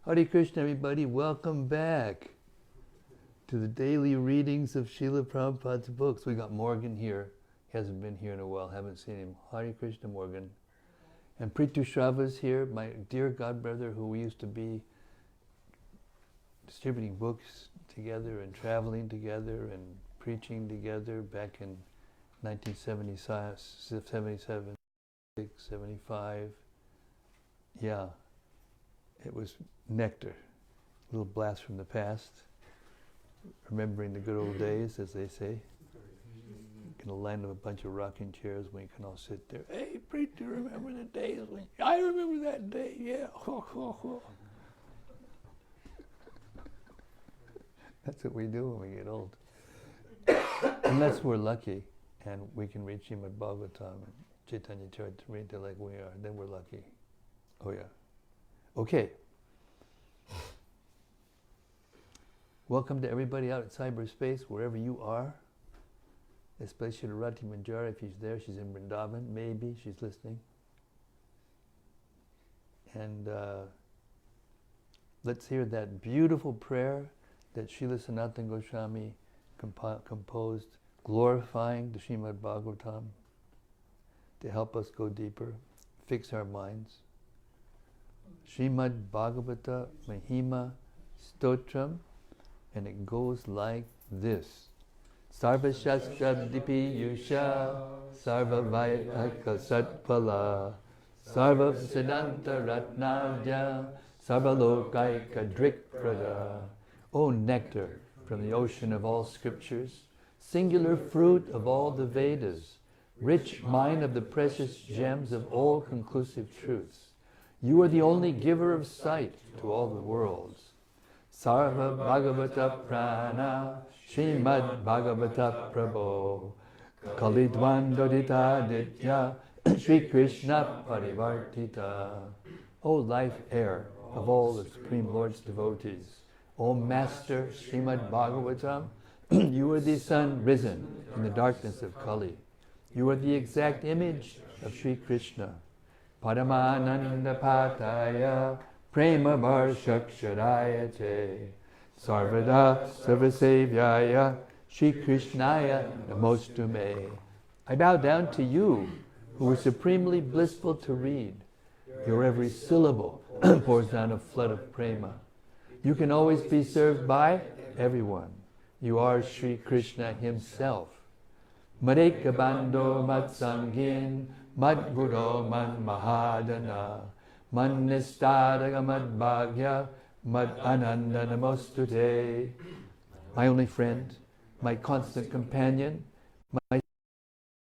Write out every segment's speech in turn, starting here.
Hare Krishna, everybody. Welcome back to the daily readings of Srila Prabhupada's books. We got Morgan here. He hasn't been here in a while. Haven't seen him. Hare Krishna, Morgan. And Pritu Shrava's here, my dear godbrother, who we used to be distributing books together and traveling together and preaching together back in 1977, 76, 75. Yeah. It was nectar, a little blast from the past, remembering the good old days, as they say. Gonna line up a bunch of rocking chairs when you can all sit there. Hey, preacher, remember the days when I remember that day? Yeah. That's what we do when we get old. Unless we're lucky and we can reach Srimad-Bhagavatam and Chaitanya Charitamrita like we are, then we're lucky. Oh yeah. Okay. Welcome to everybody out at cyberspace, wherever you are. Especially to Rati Manjari, if she's there. She's in Vrindavan. Maybe she's listening. And let's hear that beautiful prayer that Srila Sanatana Goswami composed, glorifying the Srimad-Bhagavatam to help us go deeper, fix our minds. Srimad-Bhagavata Mahima Stotram, and it goes like this. Sarva Shastra Dipi Yusha, Sarva Vayaka Satpala, Sarva Siddhanta Ratnavya, Sarva Lokaika Drikprada. O nectar from the ocean of all scriptures, singular fruit of all the Vedas, rich mine of the precious gems of all conclusive truths. You are the only giver of sight to all the worlds. Sarva Bhagavata Prana, Srimad Bhagavata Prabho, Kalidwan Dodita Ditya, Sri Krishna Parivartita. O life air of all the Supreme Lord's devotees, O Master Srimad Bhagavatam, you are the sun risen in the darkness of Kali. You are the exact image of Sri Krishna. Paramananda Pataya, Prema Varshakshadaya Te, Sarvada Sarvasevyaya, Shri Krishnaya Namostume. I bow down to you, who are supremely blissful to read. Your every syllable pours down a flood of prema. You can always be served by everyone. You are Shri Krishna himself. Madeka Bando Matsangin, Madguru Man Mahadana, Man Nistadaga Mad Bhagya, Mad Ananda Namostute. My only friend, my constant companion, my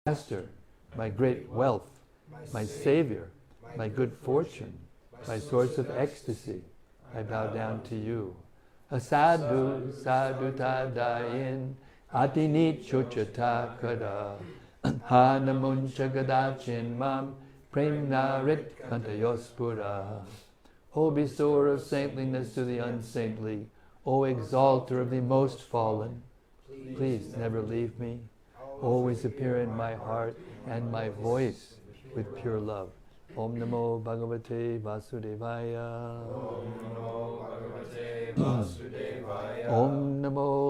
master, my great wealth, my savior, my good fortune, my source of ecstasy, I bow down to you. Asadu sadhu tadayin, Atini chuchata kada, Hanamuncha gadachin mam, Premnarit kantayospura. O bestower of saintliness to the unsaintly, O exalter of the most fallen, please never leave me. Always appear in my heart and my voice with pure love. Om Namo Bhagavate Vasudevaya. Om Namo Bhagavate Vasudevaya. Om Namo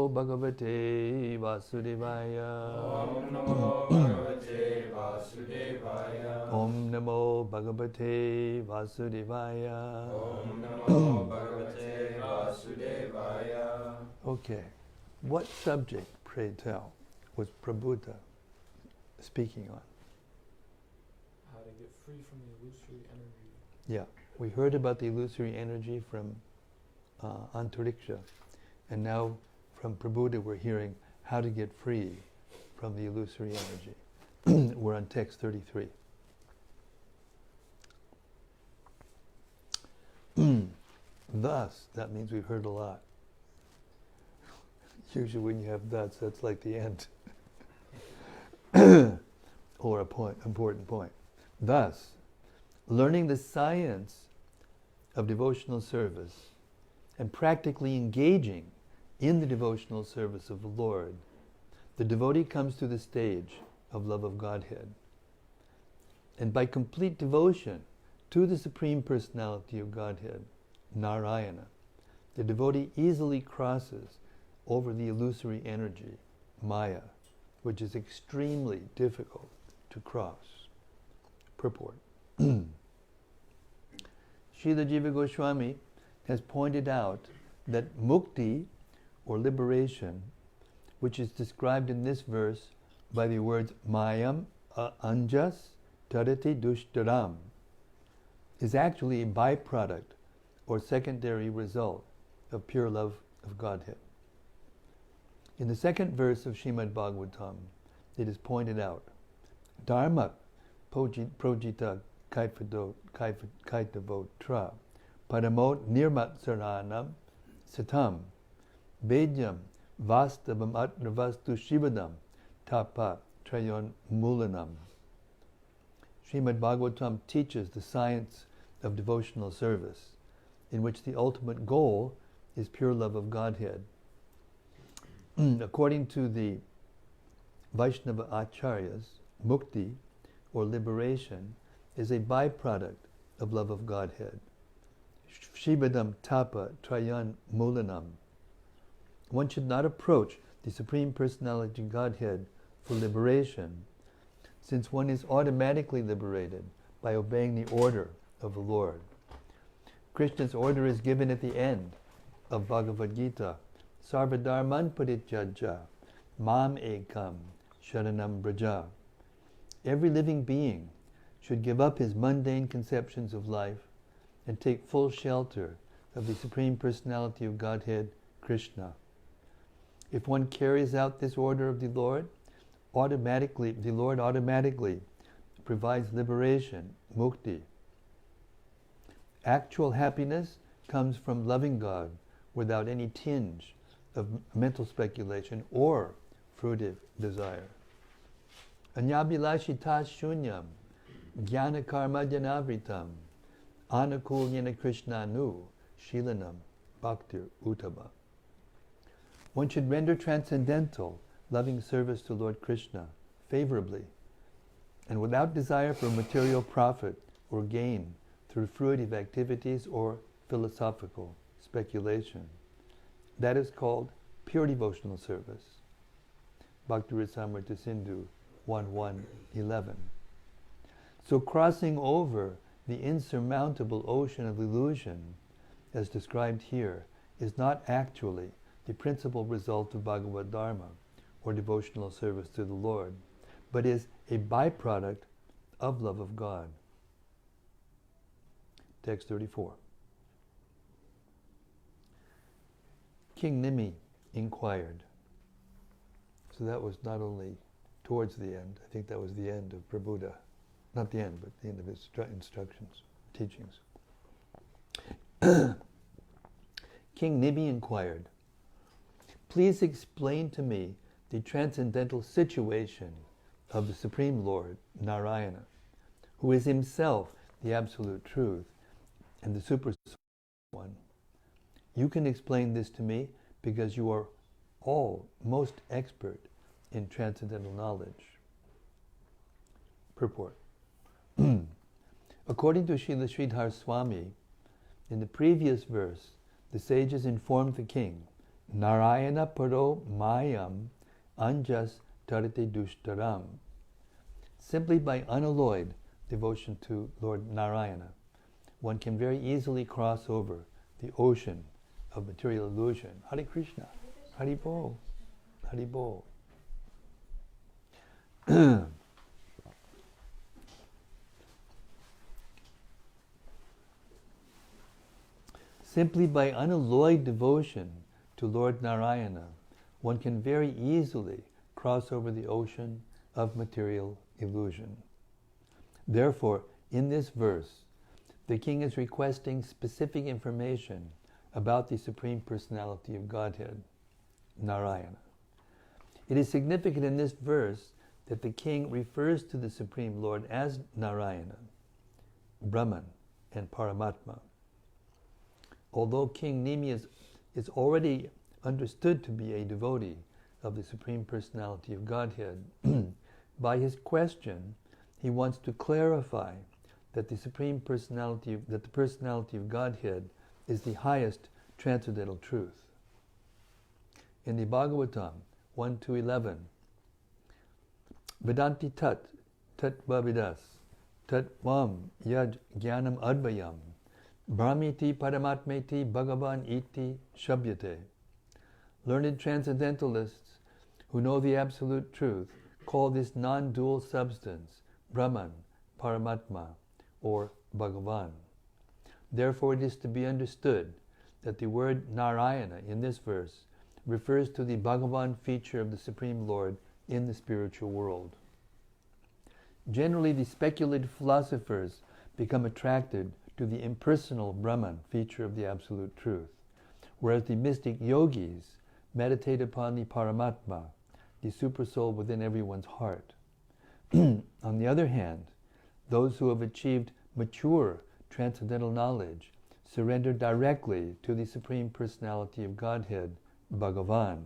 Bhagavate Vasudevaya. Okay, what subject, pray tell, was Prabhupada speaking on? How to get free from the illusory energy. Yeah, we heard about the illusory energy from Antariksha, and now from Prabhupada we're hearing how to get free from the illusory energy. We're on text 33. Thus, that means we've heard a lot. Usually when you have thus, that's like the end. Or a point, important point. Thus, learning the science of devotional service and practically engaging in the devotional service of the Lord, the devotee comes to the stage of love of Godhead. And by complete devotion to the Supreme Personality of Godhead, Narayana. The devotee easily crosses over the illusory energy, Maya, which is extremely difficult to cross. Purport. Srila Jiva Goswami has pointed out that mukti, or liberation, which is described in this verse by the words mayam anjas tarati dushtaram, is actually a byproduct or secondary result of pure love of Godhead. In the second verse of Srimad-Bhagavatam, it is pointed out, Dharma projita kaitavotra paramot nirmatsaranam satam bejam vastavam atnavastu shivadam tapa trayon mulanam. Srimad-Bhagavatam teaches the science of devotional service, in which the ultimate goal is pure love of Godhead. According to the Vaishnava Acharyas, mukti, or liberation, is a byproduct of love of Godhead. Shivadam tapa trayan mulanam. One should not approach the Supreme Personality Godhead for liberation, since one is automatically liberated by obeying the order of the Lord. Krishna's order is given at the end of Bhagavad Gita, Sarvadharman parityaja, mam ekam, sharanam braja. Every living being should give up his mundane conceptions of life and take full shelter of the Supreme Personality of Godhead, Krishna. If one carries out this order of the Lord automatically provides liberation, mukti. Actual happiness comes from loving God without any tinge of mental speculation or fruitive desire. Anyabhilashita shunyam, jnana karma janavritam, anakulyana krishnanu, shilanam, bhaktir uttama. One should render transcendental, loving service to Lord Krishna favorably and without desire for material profit or gain through fruitive activities or philosophical speculation. That is called pure devotional service. Bhakti Rasamrita Sindhu 1.1.11. So crossing over the insurmountable ocean of illusion, as described here, is not actually the principal result of Bhagavad Dharma or devotional service to the Lord, but is a byproduct of love of God. Text 34. King Nimi inquired. So that was not only towards the end, I think that was the end of Prabhupada. Not the end, but the end of his instructions, teachings. King Nimi inquired, please explain to me the transcendental situation of the Supreme Lord, Narayana, who is himself the absolute truth and the super one. You can explain this to me because you are all most expert in transcendental knowledge. Purport. According to Srila Sridhar Swami, in the previous verse, the sages informed the king, Narayana paro mayam anjas tarate dushtaram. Simply by unalloyed devotion to Lord Narayana, one can very easily cross over the ocean of material illusion. Hare Krishna. Hari Bol. Hari Bol. Simply by unalloyed devotion to Lord Narayana, one can very easily cross over the ocean of material illusion. Therefore, in this verse, the king is requesting specific information about the Supreme Personality of Godhead, Narayana. It is significant in this verse that the king refers to the Supreme Lord as Narayana, Brahman, and Paramatma. Although King Nimi is already understood to be a devotee of the Supreme Personality of Godhead, by his question, he wants to clarify that the Supreme Personality, that the Personality of Godhead is the highest transcendental truth. In the Bhagavatam 1-11, Vedanti tat vavidas tat vam yad jnanam advayam brahmiti paramatmeti bhagavan iti shabhyate. Learned transcendentalists who know the absolute truth call this non-dual substance Brahman, Paramatma, or Bhagavan. Therefore it is to be understood that the word Narayana in this verse refers to the Bhagavan feature of the Supreme Lord in the spiritual world. Generally, the speculative philosophers become attracted to the impersonal Brahman feature of the Absolute Truth, whereas the mystic yogis meditate upon the Paramatma, the Supersoul within everyone's heart. On the other hand, those who have achieved mature transcendental knowledge surrender directly to the Supreme Personality of Godhead, Bhagavan,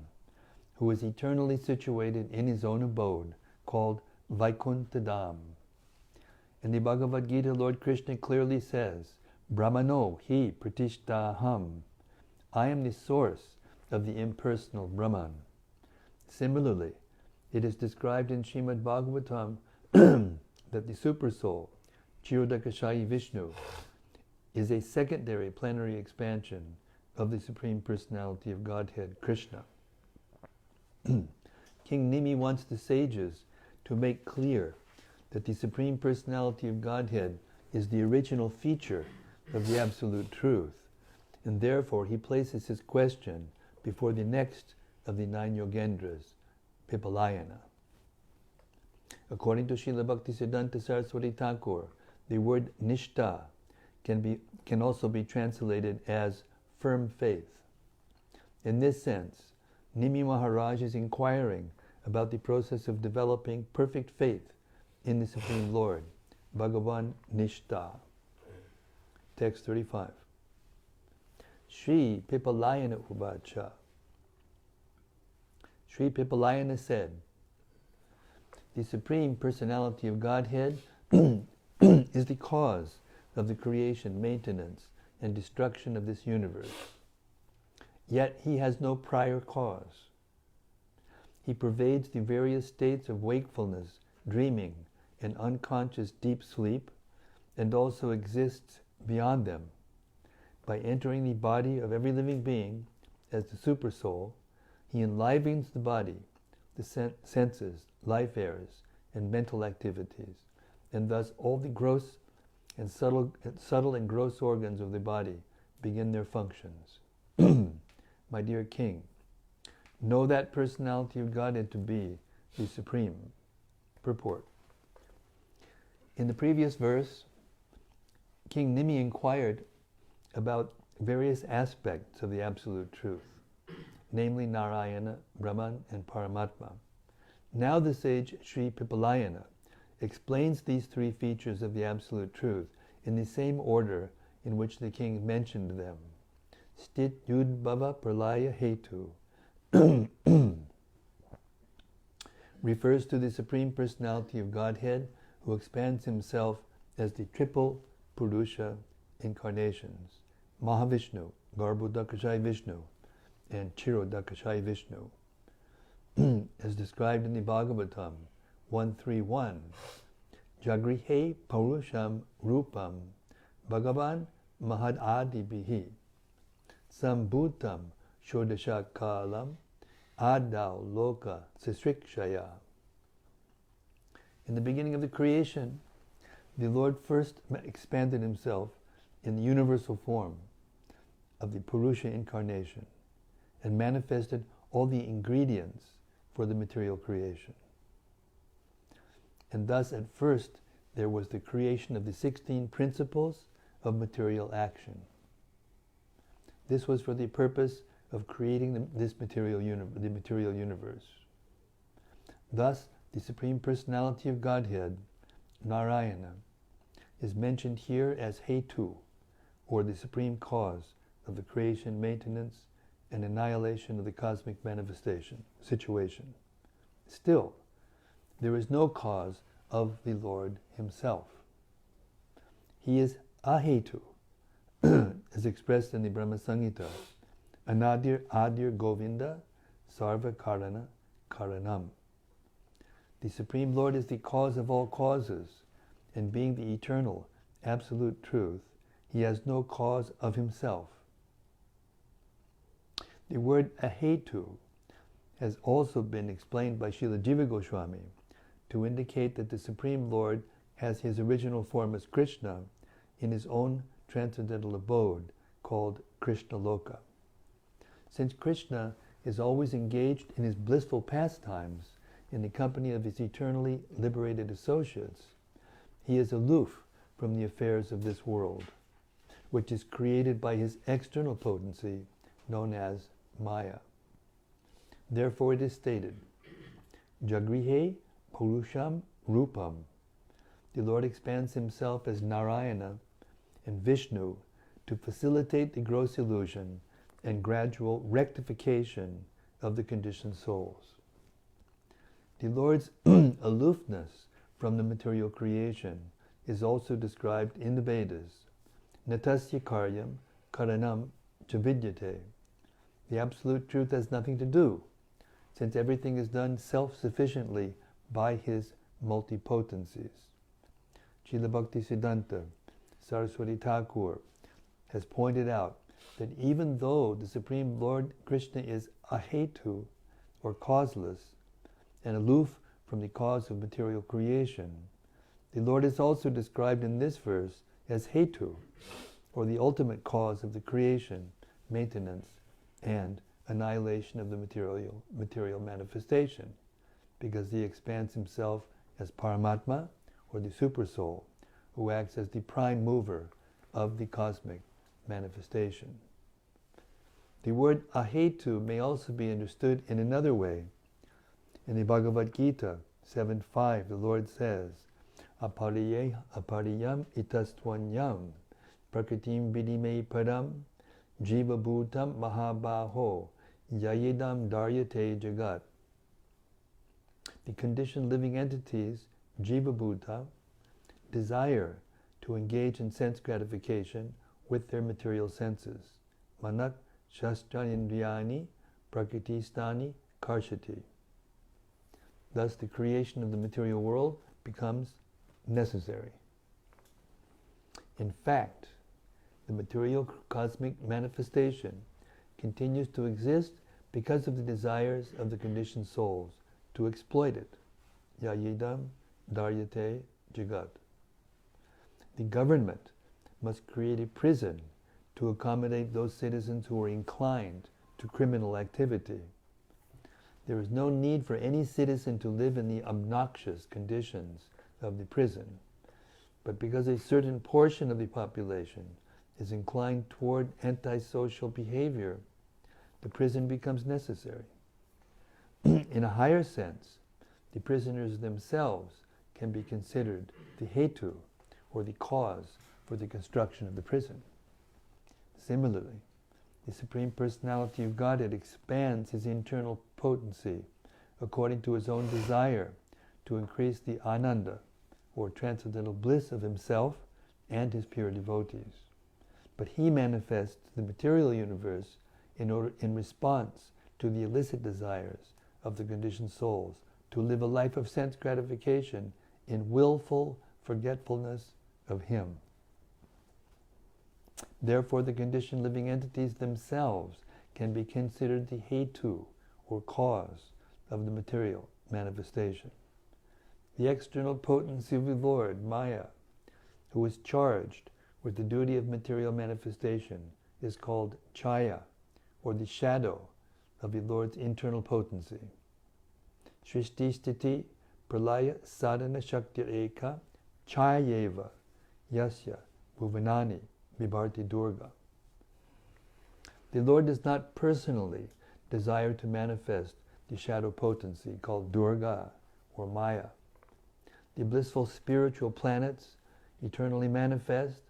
who is eternally situated in his own abode, called Vaikuntadam. In the Bhagavad Gita, Lord Krishna clearly says, Brahmano hi pratishtaham. I am the source of the impersonal Brahman. Similarly, it is described in Srimad-Bhagavatam that the Supersoul, Chirodakashayi Vishnu, is a secondary plenary expansion of the Supreme Personality of Godhead, Krishna. King Nimi wants the sages to make clear that the Supreme Personality of Godhead is the original feature of the Absolute Truth, and therefore he places his question before the next of the 9 Yogendras, Pipalayana. According to Srila Bhaktisiddhanta Saraswati Thakur, the word nishta can also be translated as firm faith. In this sense, Nimi Maharaj is inquiring about the process of developing perfect faith in the Supreme Lord, Bhagavan Nishta. Text 35. Shri Pipalayana Uvacha. Shri Pipalayana said, the Supreme Personality of Godhead is the cause of the creation, maintenance, and destruction of this universe. Yet he has no prior cause. He pervades the various states of wakefulness, dreaming, and unconscious deep sleep, and also exists beyond them. By entering the body of every living being as the Supersoul, he enlivens the body, the senses, life airs, and mental activities, and thus all the gross and subtle and gross organs of the body begin their functions. My dear King, know that personality of Godhead to be the Supreme. Purport. In the previous verse, King Nimi inquired about various aspects of the Absolute Truth, namely Narayana, Brahman, and Paramatma. Now the sage Sri Pipalayana explains these 3 features of the Absolute Truth in the same order in which the king mentioned them. Stit Yud Bhava Pralaya Hetu refers to the Supreme Personality of Godhead, who expands himself as the triple Purusha incarnations, Mahavishnu, Garbhodakashayi Vishnu, and Chirodakashayi Vishnu. As described in the Bhagavatam 1.3.1, Jagrihe Purusham Rupam Bhagavan Mahad Adi Bihi Sambhutam Shodasha Kalam Adau Loka Sisrikshaya. In the beginning of the creation, the Lord first expanded himself in the universal form of the Purusha incarnation and manifested all the ingredients for the material creation. And thus at first there was the creation of the 16 principles of material action. This was for the purpose of creating the material universe. Thus, the Supreme Personality of Godhead, Narayana, is mentioned here as Hetu, or the supreme cause of the creation, maintenance, and annihilation of the cosmic manifestation situation. Still, there is no cause of the Lord himself. He is Ahetu, as expressed in the Brahma Samhita. Anadir Adir Govinda Sarva Karana Karanam. The Supreme Lord is the cause of all causes, and being the eternal, absolute truth, he has no cause of himself. The word ahetu has also been explained by Srila Jiva Goswami to indicate that the Supreme Lord has his original form as Krishna in his own transcendental abode called Krishna Loka. Since Krishna is always engaged in his blissful pastimes in the company of his eternally liberated associates, he is aloof from the affairs of this world, which is created by his external potency known as Maya. Therefore it is stated, Jagrihe Purusham Rupam. The Lord expands himself as Narayana and Vishnu to facilitate the gross illusion and gradual rectification of the conditioned souls. The Lord's aloofness from the material creation is also described in the Vedas. Natasya karyam karanam chavidyate. The absolute truth has nothing to do, since everything is done self-sufficiently by his multipotencies. Srila Bhaktisiddhanta Saraswati Thakur has pointed out that even though the Supreme Lord Krishna is ahetu, or causeless, and aloof from the cause of material creation, the Lord is also described in this verse as hetu, or the ultimate cause of the creation, maintenance, and annihilation of the material manifestation, because he expands himself as Paramatma, or the Supersoul, who acts as the prime mover of the cosmic manifestation. The word ahetu may also be understood in another way. In the Bhagavad Gita 7.5, the Lord says, Apariyam itastwanyam prakritim vidime param jiva bhutam mahabaho yayedam daryate jagat. The conditioned living entities, jiva bhuta, desire to engage in sense gratification with their material senses. Manat shastranindriyani prakritistani karshati. Thus the creation of the material world becomes necessary. In fact, the material cosmic manifestation continues to exist because of the desires of the conditioned souls to exploit it. Yayidam daryate jagat. The government must create a prison to accommodate those citizens who are inclined to criminal activity. There is no need for any citizen to live in the obnoxious conditions of the prison, but because a certain portion of the population is inclined toward antisocial behavior, the prison becomes necessary. In a higher sense, the prisoners themselves can be considered the hetu, or the cause for the construction of the prison. Similarly, the Supreme Personality of Godhead expands his internal potency according to his own desire to increase the ananda, or transcendental bliss of himself and his pure devotees. But he manifests the material universe in response to the illicit desires of the conditioned souls to live a life of sense gratification in willful forgetfulness of him. Therefore, the conditioned living entities themselves can be considered the hetu, or cause, of the material manifestation. The external potency of the Lord, Maya, who is charged with the duty of material manifestation, is called Chaya, or the shadow of the Lord's internal potency. Shrishti Sthiti Pralaya Sadhana Shaktir Eka Chayayeva Yasya Bhuvanani Vibharti Durga. The Lord does not personally desire to manifest the shadow potency called Durga, or Maya. The blissful spiritual planets, eternally manifest,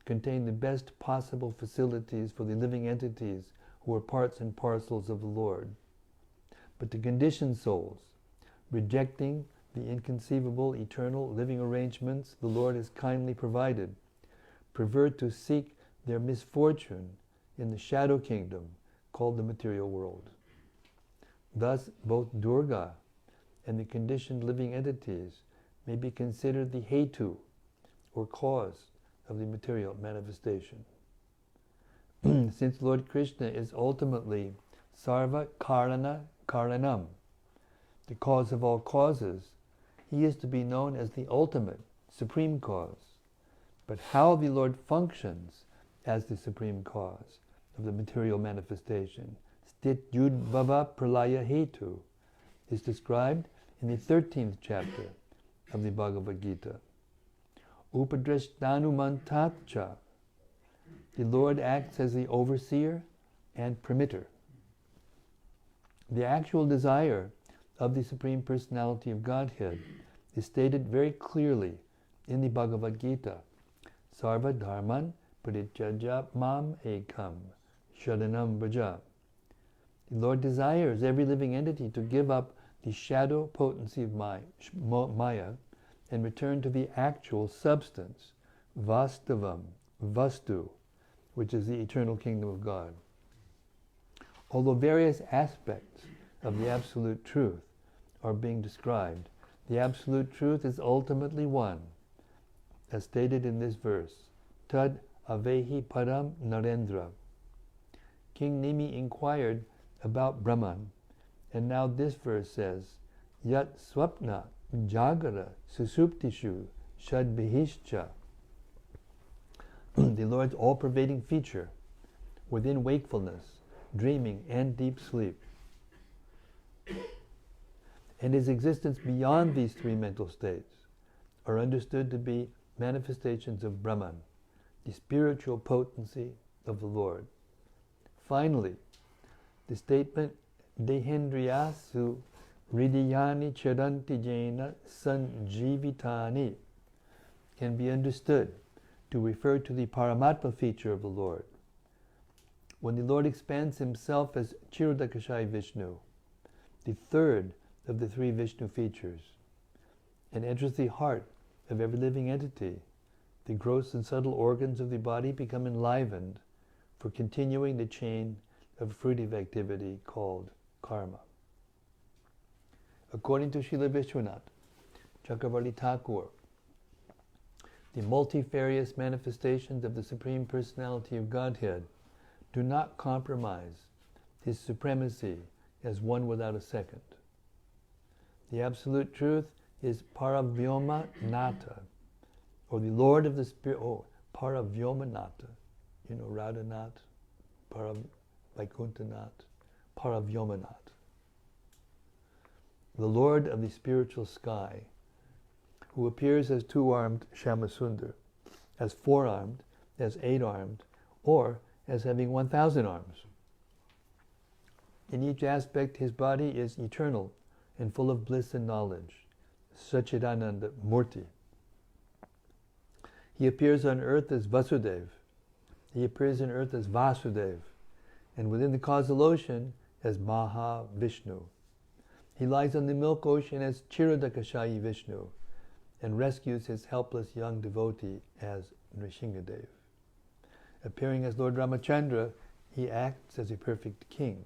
contain the best possible facilities for the living entities who are parts and parcels of the Lord. But the conditioned souls, rejecting the inconceivable eternal living arrangements the Lord has kindly provided, prefer to seek their misfortune in the shadow kingdom called the material world. Thus, both Durga and the conditioned living entities may be considered the hetu, or cause, of the material manifestation. Since Lord Krishna is ultimately Sarva Karana Karanam, the cause of all causes, he is to be known as the ultimate, supreme cause. But how the Lord functions as the supreme cause of the material manifestation, Sthit Yud Bhava Pralaya Hetu, is described in the 13th chapter of the Bhagavad Gita. Upadrashtanumantatcha, the Lord acts as the overseer and permitter. The actual desire of the Supreme Personality of Godhead is stated very clearly in the Bhagavad Gita. Sarva dharman parijajya mam ekam sharanam braja. The Lord desires every living entity to give up the shadow potency of Maya and return to the actual substance, vastavam, vastu, which is the eternal kingdom of God. Although various aspects of the Absolute Truth are being described, the Absolute Truth is ultimately one, as stated in this verse, Tad avehi param narendra. King Nimi inquired about Brahman, and now this verse says, Yat swapna jagara susuptishu shadbihischa. The Lord's all-pervading feature within wakefulness, dreaming, and deep sleep, and his existence beyond these three mental states, are understood to be manifestations of Brahman, the spiritual potency of the Lord. Finally, the statement Dehendriyasu Ridiyani Charanti Jena Sanjivitani can be understood to refer to the Paramatma feature of the Lord. When the Lord expands himself as Chirodakashayi Vishnu, the third of the three Vishnu features, and enters the heart of every living entity, the gross and subtle organs of the body become enlivened for continuing the chain of fruitive activity called karma. According to Srila Vishwanath Chakravarti Thakur, the multifarious manifestations of the Supreme Personality of Godhead do not compromise his supremacy as one without a second. The Absolute Truth is Paravyoma Nata, or the Lord of the Spirit, Paravyoma Nata. You know, Radhanath, Vaikuntanath, Paravyomanath. The Lord of the spiritual sky, who appears as two-armed Shyamasundar, as four-armed, as eight-armed, or as having 1,000 arms. In each aspect, his body is eternal and full of bliss and knowledge, Sachidananda Murti. He appears on earth as Vasudev. He appears on earth as Vasudev, and within the causal ocean as Mahavishnu. He lies on the milk ocean as Chirodakashayi Vishnu, and rescues his helpless young devotee as Nrsingadev. Appearing as Lord Ramachandra, he acts as a perfect king.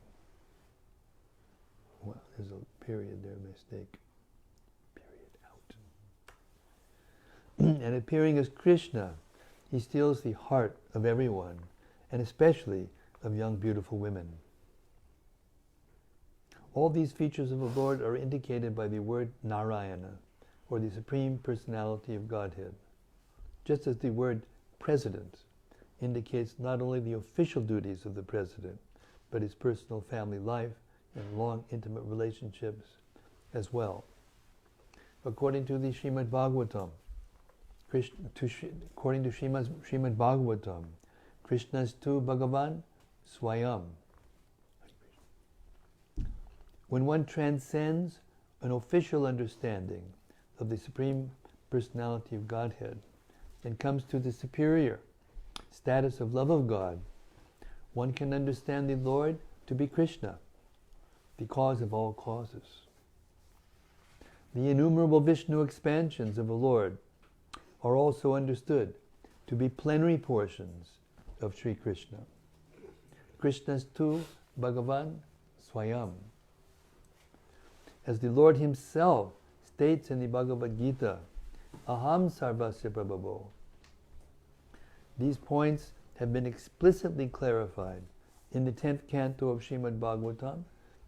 Well, there's a period there, mistake. Period out. And appearing as Krishna, he steals the heart of everyone, and especially of young beautiful women. All these features of the Lord are indicated by the word Narayana, or the Supreme Personality of Godhead, just as the word president indicates not only the official duties of the president, but his personal family life and long intimate relationships as well. According to the Srimad-Bhagavatam, according to Srimad-Bhagavatam, Krishna's tu Bhagavan Swayam. When one transcends an official understanding of the Supreme Personality of Godhead and comes to the superior status of love of God, one can understand the Lord to be Krishna, the cause of all causes. The innumerable Vishnu expansions of the Lord are also understood to be plenary portions of Sri Krishna. Krishna's tu Bhagavan Swayam. As the Lord Himself states in the Bhagavad Gita, Aham Sarvasya Prabhavo. These points have been explicitly clarified in the 10th canto of Srimad-Bhagavatam,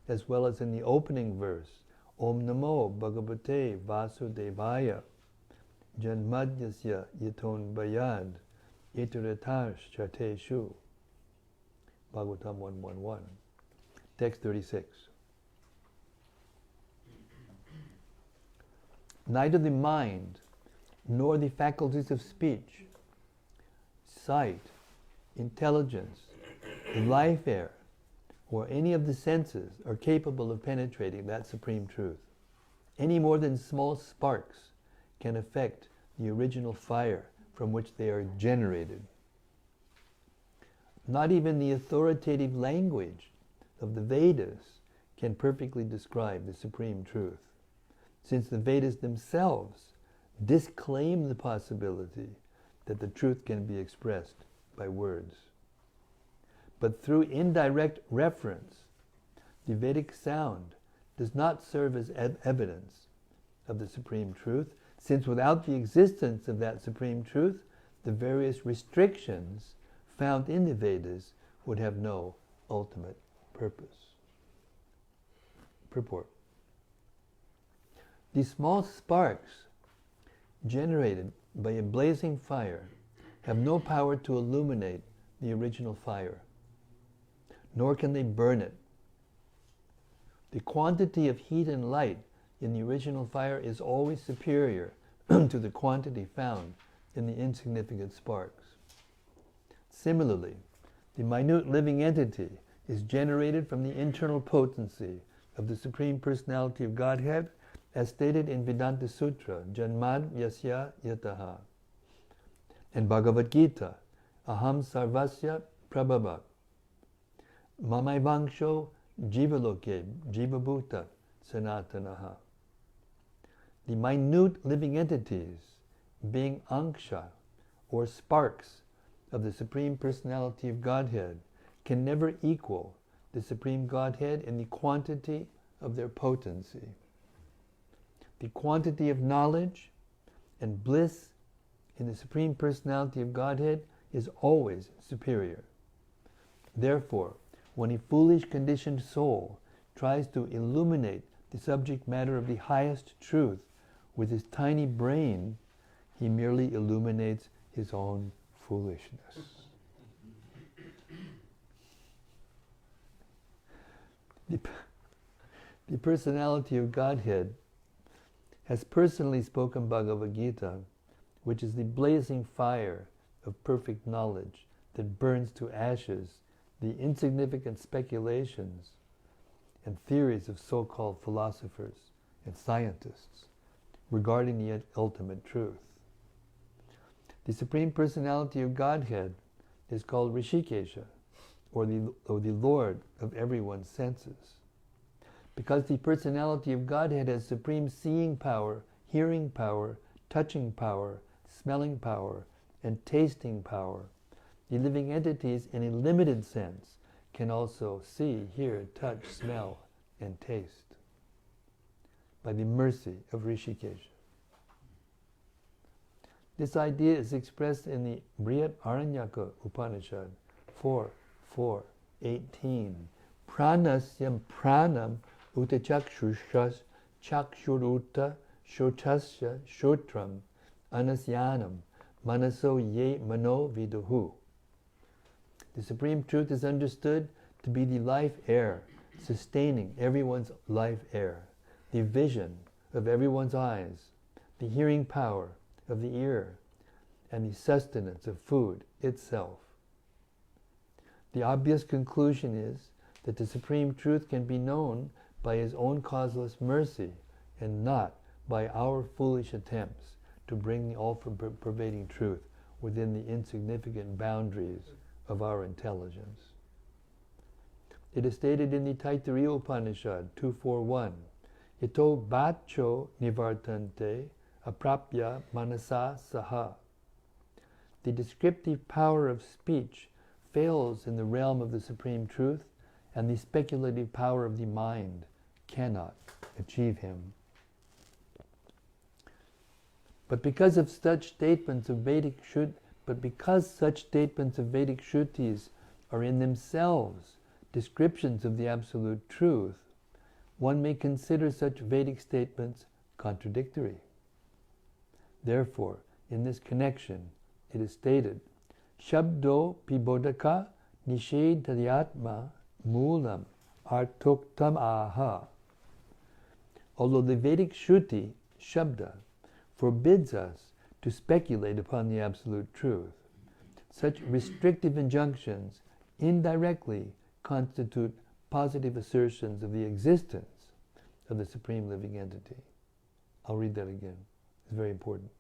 as well as in the opening verse, Om Namo Bhagavate Vasudevaya Janmadyasya Yaton Bayad Itaratarsh Chateshu. Bhagavatam 1.1.1. Text 36. Neither the mind nor the faculties of speech, sight, intelligence, life air, or any of the senses are capable of penetrating that supreme truth, any more than small sparks can affect the original fire from which they are generated. Not even the authoritative language of the Vedas can perfectly describe the supreme truth, since the Vedas themselves disclaim the possibility that the truth can be expressed by words. But through indirect reference, the Vedic sound does not serve as evidence of the supreme truth, since without the existence of that supreme truth, the various restrictions found in the Vedas would have no ultimate purpose. Purport. The small sparks generated by a blazing fire have no power to illuminate the original fire, nor can they burn it. The quantity of heat and light in the original fire is always superior to the quantity found in the insignificant sparks. Similarly, the minute living entity is generated from the internal potency of the Supreme Personality of Godhead, as stated in Vedanta Sutra, Janmad Yasya Yataha, and Bhagavad Gita, Aham Sarvasya Prabhava, Mamaivangsho Jivaloke Jivabhuta Sanatanaha. The minute living entities, being anksha, or sparks of the Supreme Personality of Godhead, can never equal the Supreme Godhead in the quantity of their potency. The quantity of knowledge and bliss in the Supreme Personality of Godhead is always superior. Therefore, when a foolish conditioned soul tries to illuminate the subject matter of the highest truth with his tiny brain, he merely illuminates his own foolishness. The Personality of Godhead has personally spoken Bhagavad Gita, which is the blazing fire of perfect knowledge that burns to ashes the insignificant speculations and theories of so-called philosophers and scientists regarding the ultimate truth. The Supreme Personality of Godhead is called Rishikesha, or the Lord of everyone's senses. Because the Personality of Godhead has supreme seeing power, hearing power, touching power, smelling power, and tasting power, the living entities in a limited sense can also see, hear, touch, smell, and taste by the mercy of Rishikesha. This idea is expressed in the Brihat Aranyaka Upanishad 4.4.18. Pranasyam pranam utachakshushas chakshuruta shotasya shotram anasyanam manaso ye mano viduhu. The Supreme Truth is understood to be the life air, sustaining everyone's life air, the vision of everyone's eyes, the hearing power of the ear, and the sustenance of food itself. The obvious conclusion is that the Supreme Truth can be known by His own causeless mercy and not by our foolish attempts to bring the all-pervading truth within the insignificant boundaries of our intelligence. It is stated in the Taittiriya Upanishad 2.4.1, Ito bhacho nivartante aprapya manasa saha. The descriptive power of speech fails in the realm of the Supreme Truth, and the speculative power of the mind cannot achieve him. But because such statements of Vedic Shrutis are in themselves descriptions of the Absolute Truth, one may consider such Vedic statements contradictory. Therefore, in this connection, it is stated, Shabdo pibodaka nishedhayatma moolam artoktam aha. Although the Vedic Shruti, Shabda, forbids us to speculate upon the Absolute Truth, such restrictive injunctions indirectly constitute positive assertions of the existence of the Supreme Living Entity. I'll read that again. It's very important.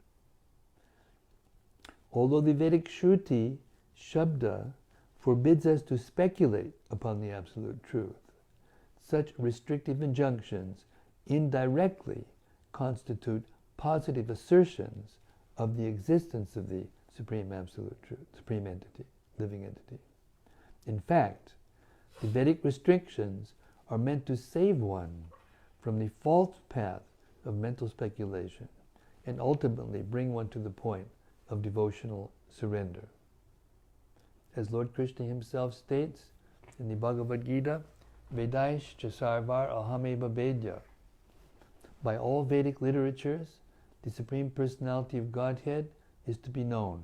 Although the Vedic Shruti, Shabda, forbids us to speculate upon the Absolute Truth, such restrictive injunctions indirectly constitute positive assertions of the existence of the Supreme Absolute Truth, Supreme Entity, Living Entity. In fact, the Vedic restrictions are meant to save one from the false path of mental speculation and ultimately bring one to the point of devotional surrender. As Lord Krishna himself states in the Bhagavad Gita, Vedaish Sarvar Ahameva Vedya. By all Vedic literatures, the Supreme Personality of Godhead is to be known.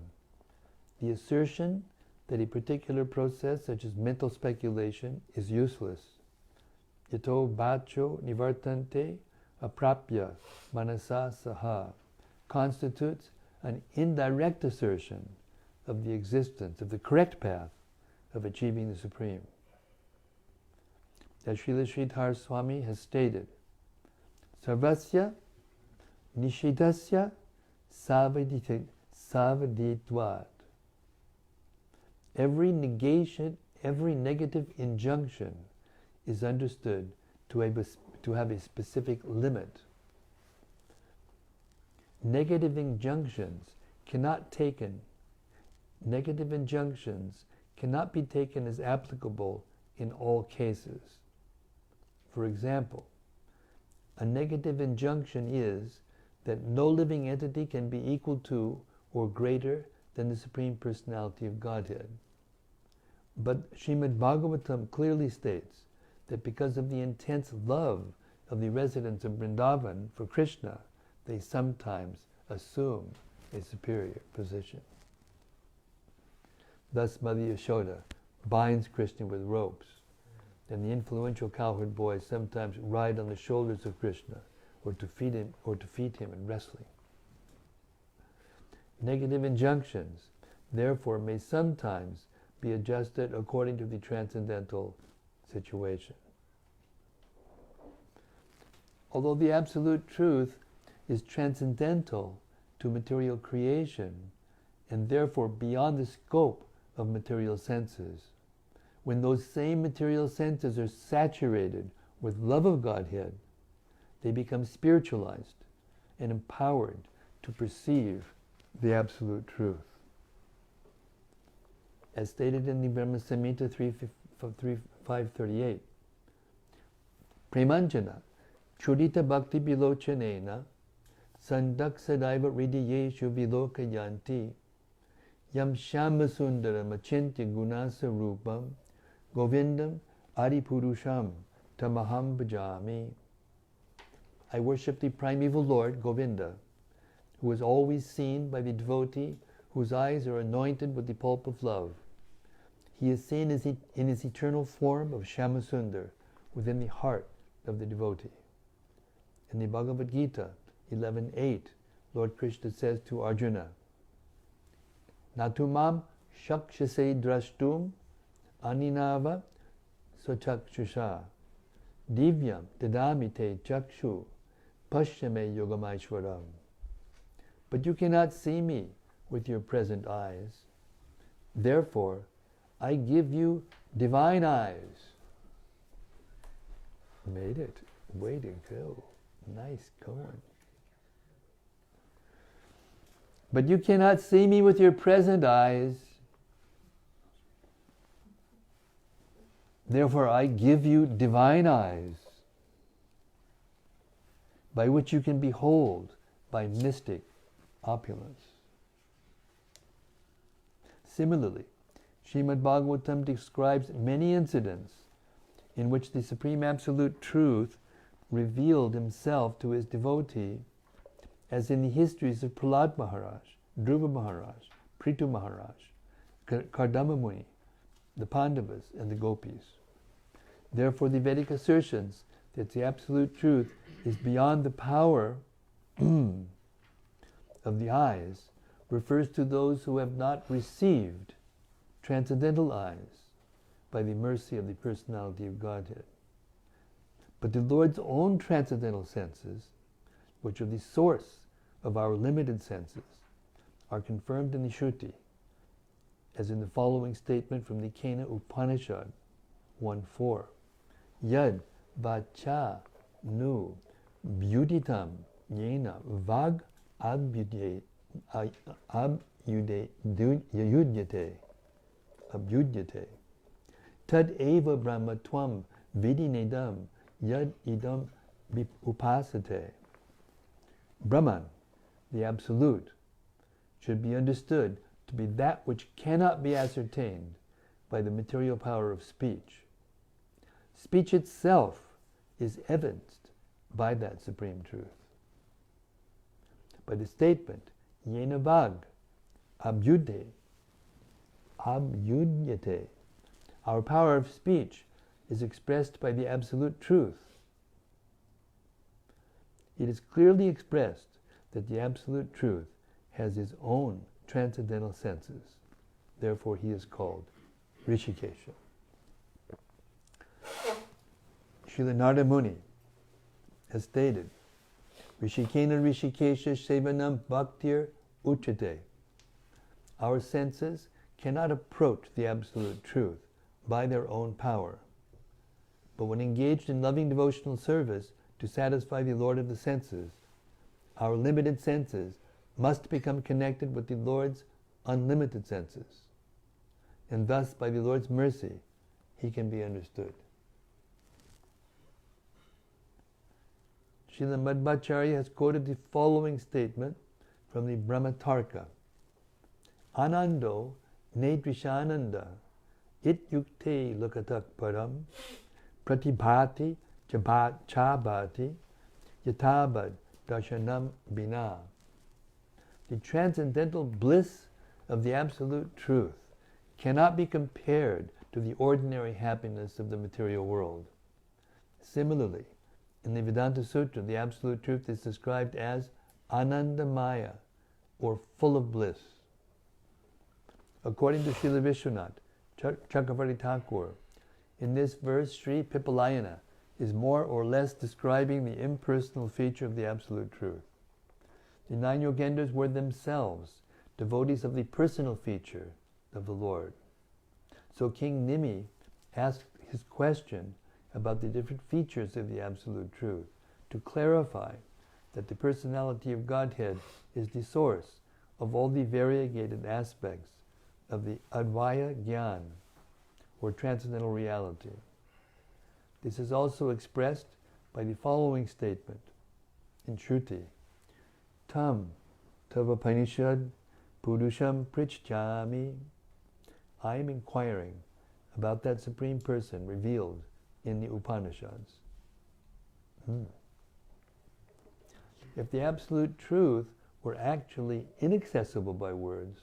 The assertion that a particular process, such as mental speculation, is useless, yato bacho nivartante aprapya manasa saha, constitutes an indirect assertion of the existence of the correct path of achieving the Supreme. As Srila Sridhar Swami has stated, Sarvasya Nishidasya Savaditvat. Every negation, every negative injunction is understood to have a specific limit. Negative injunctions cannot be taken as applicable in all cases. For example, a negative injunction is that no living entity can be equal to or greater than the Supreme Personality of Godhead. But Srimad-Bhagavatam clearly states that because of the intense love of the residents of Vrindavan for Krishna, they sometimes assume a superior position. Thus Mother Yashoda binds Krishna with ropes, and the influential cowherd boys sometimes ride on the shoulders of Krishna or to feed him in wrestling. Negative injunctions, therefore, may sometimes be adjusted according to the transcendental situation. Although the Absolute Truth is transcendental to material creation and therefore beyond the scope of material senses, when those same material senses are saturated with love of Godhead, they become spiritualized and empowered to perceive the Absolute Truth. As stated in the Brahma Samhita 538, Premanjana Chudita Bhakti Bilochanena Sandak Sadaiva Ridiyeshu Vilokayanti Yam Shamasundara Machintya Gunasa Rupam Govindam Adipurusham Tamaham Bhajami. I worship the primeval Lord, Govinda, who is always seen by the devotee whose eyes are anointed with the pulp of love. He is seen in his eternal form of Shamasundar within the heart of the devotee. In the Bhagavad Gita 11.8, Lord Krishna says to Arjuna, Natumam shakshase drashtum aninava sochakshusha divyam dadamite chakshu pashyame yogamaishwaram. But you cannot see me with your present eyes. Therefore, I give you divine eyes. Made it. Way to go. Nice going. But you cannot see me with your present eyes. Therefore I give you divine eyes, by which you can behold by mystic opulence. Similarly, Srimad-Bhagavatam describes many incidents in which the Supreme Absolute Truth revealed himself to his devotee, as in the histories of Prahlad Maharaj, Dhruva Maharaj, Prithu Maharaj, Kardama Muni, the Pandavas, and the Gopis. Therefore, the Vedic assertions that the Absolute Truth is beyond the power of the eyes refers to those who have not received transcendental eyes by the mercy of the personality of Godhead. But the Lord's own transcendental senses, which are the source of our limited senses, are confirmed in the Shruti, as in the following statement from the Kena Upanishad 1.4. Yad vacha nu byuditam yena vag abhyudyate tad eva brahmatvam vidinedam yad idam upasate. Brahman, the Absolute, should be understood to be that which cannot be ascertained by the material power of speech. Speech itself is evidenced by that Supreme Truth. By the statement, Yena Vag, Abhyudyate, our power of speech is expressed by the Absolute Truth. It is clearly expressed that the Absolute Truth has his own transcendental senses. Therefore, he is called Rishikesha. Srila Narada Muni has stated, Rishikena Rishikesha Sevanam Bhaktir Uchate. Our senses cannot approach the Absolute Truth by their own power. But when engaged in loving devotional service to satisfy the Lord of the senses, our limited senses must become connected with the Lord's unlimited senses. And thus, by the Lord's mercy, he can be understood. Srila Madhvacharya has quoted the following statement from the Brahmatarka. Anando nedrishananda ityukte lokatak param pratibhati chabati yatabad darshanam bina. The transcendental bliss of the Absolute Truth cannot be compared to the ordinary happiness of the material world. Similarly, in the Vedanta Sutra, the Absolute Truth is described as Anandamaya, or full of bliss. According to Srila Vishwanath Chakravarti Thakur, in this verse, Sri Pipalayana is more or less describing the impersonal feature of the Absolute Truth. The nine Yogendras were themselves devotees of the personal feature of the Lord. So King Nimi asked his question about the different features of the Absolute Truth to clarify that the personality of Godhead is the source of all the variegated aspects of the Advaya Gyan, or transcendental reality. This is also expressed by the following statement in Shruti. Tam Tavapanishad Purusham Prichchami. I am inquiring about that Supreme Person revealed in the Upanishads. If the Absolute Truth were actually inaccessible by words,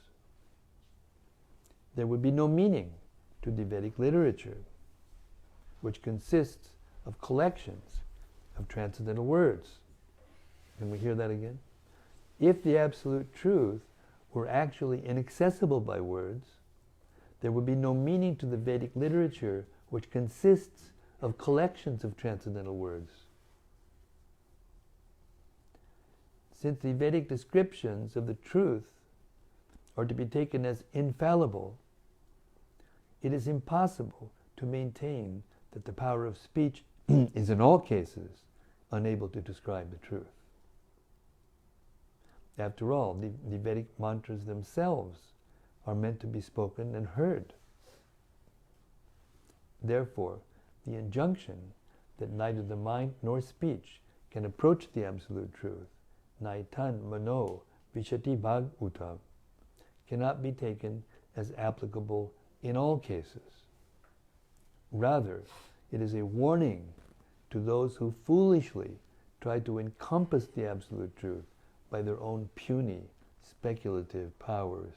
there would be no meaning to the Vedic literature, which consists of collections of transcendental words. Can we hear that again? If the Absolute Truth were actually inaccessible by words, there would be no meaning to the Vedic literature, which consists of collections of transcendental words. Since the Vedic descriptions of the truth are to be taken as infallible, it is impossible to maintain that the power of speech is in all cases unable to describe the truth. After all, the Vedic mantras themselves are meant to be spoken and heard. Therefore, the injunction that neither the mind nor speech can approach the Absolute Truth, naitan mano vishati bhag utam, cannot be taken as applicable in all cases. Rather, it is a warning to those who foolishly try to encompass the Absolute Truth by their own puny, speculative powers.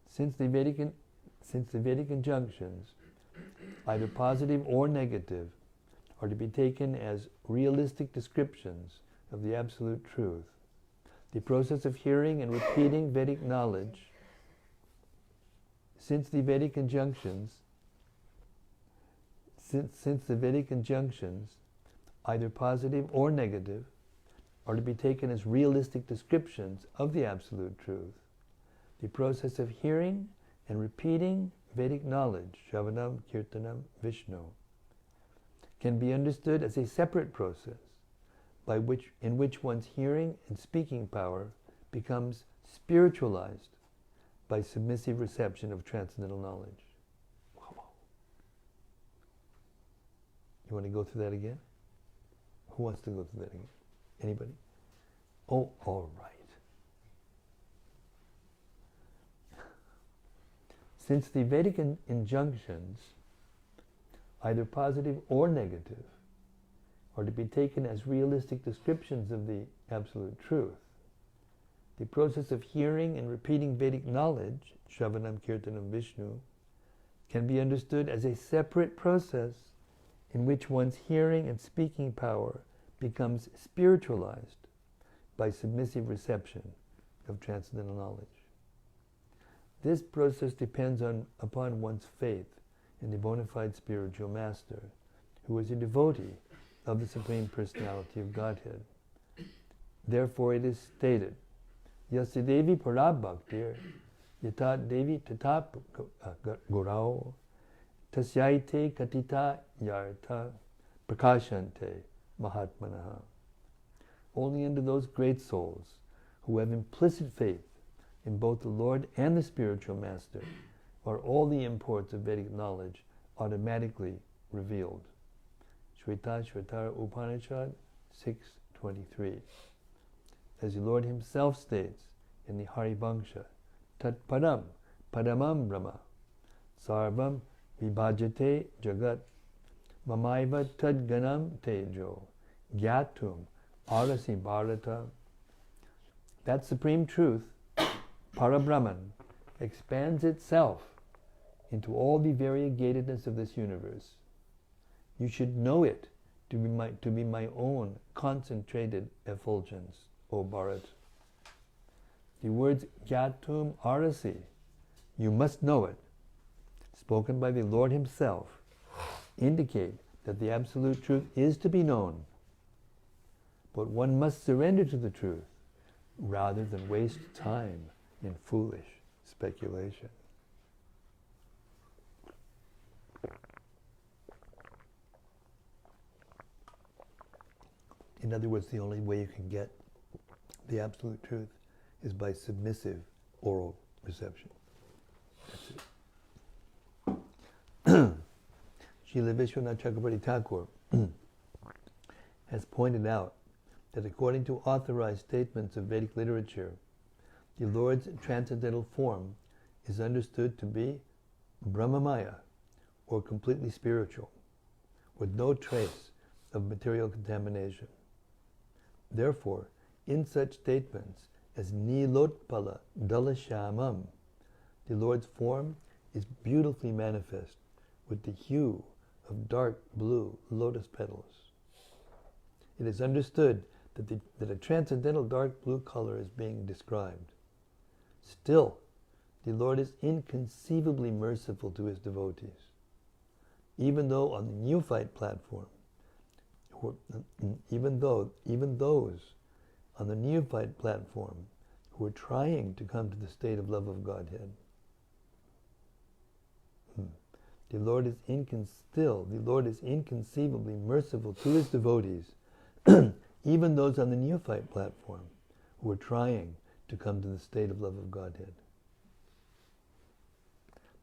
Since the Vedic injunctions, either positive or negative, are to be taken as realistic descriptions of the Absolute Truth, the process of hearing and repeating Vedic knowledge, since the Vedic injunctions, either positive or negative, are to be taken as realistic descriptions of the Absolute Truth, the process of hearing and repeating Vedic knowledge, Shravanam, Kirtanam, Vishnu, can be understood as a separate process in which one's hearing and speaking power becomes spiritualized by submissive reception of transcendental knowledge. Wow. You want to go through that again? Who wants to go through that again? Anybody? Oh, all right. Since the Vedic injunctions, either positive or negative, are to be taken as realistic descriptions of the Absolute Truth, the process of hearing and repeating Vedic knowledge, Shravanam, Kirtanam, Vishnu, can be understood as a separate process in which one's hearing and speaking power becomes spiritualized by submissive reception of transcendental knowledge. This process depends upon one's faith in the bona fide spiritual master, who is a devotee of the Supreme Personality of Godhead. Therefore it is stated, Yasya Devi Parabhaktir, Yata Devi Tata Gurao, Tasyaite Katita Yarta Prakashante Mahatmanaha. Only unto those great souls who have implicit faith in both the Lord and the spiritual master are all the imports of Vedic knowledge automatically revealed. Shweta Shvetara Upanishad 6.23. As the Lord himself states in the Harivangsha, Tat Padam Padamam Brahma Sarvam Vibhajate Jagat Mamaiva Tad Ganam Tejo Gyatum Arasi Bharata. That supreme truth, Parabrahman, expands itself into all the variegatedness of this universe. You should know it to be my own concentrated effulgence, O Bharat. The words Gyatum Arasi, you must know it, spoken by the Lord himself, indicate that the Absolute Truth is to be known. But one must surrender to the truth rather than waste time in foolish speculation. In other words, the only way you can get the Absolute Truth is by submissive oral reception. That's it. Srila Vishwanath Chakravarti Thakur has pointed out that according to authorized statements of Vedic literature, the Lord's transcendental form is understood to be Brahmamaya, or completely spiritual, with no trace of material contamination. Therefore, in such statements as Nilotpala Dalashamam, the Lord's form is beautifully manifest with the hue of dark blue lotus petals. It is understood that a transcendental dark blue color is being described. Still, the Lord is inconceivably merciful to his devotees. Even though on the neophyte platform, even those on the neophyte platform who are trying to come to the state of love of Godhead, the Lord is inconceivably merciful to his devotees, even those on the neophyte platform who are trying to come to the state of love of Godhead.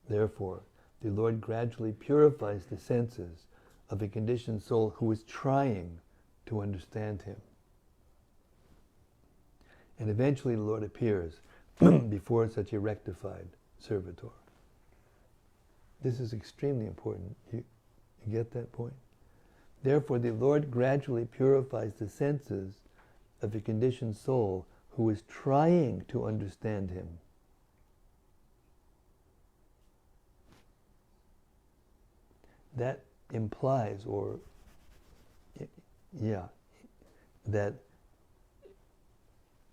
Therefore, the Lord gradually purifies the senses of a conditioned soul who is trying to understand Him. And eventually the Lord appears before such a rectified servitor. This is extremely important. You get that point? Therefore, the Lord gradually purifies the senses of a conditioned soul who is trying to understand Him. That implies, that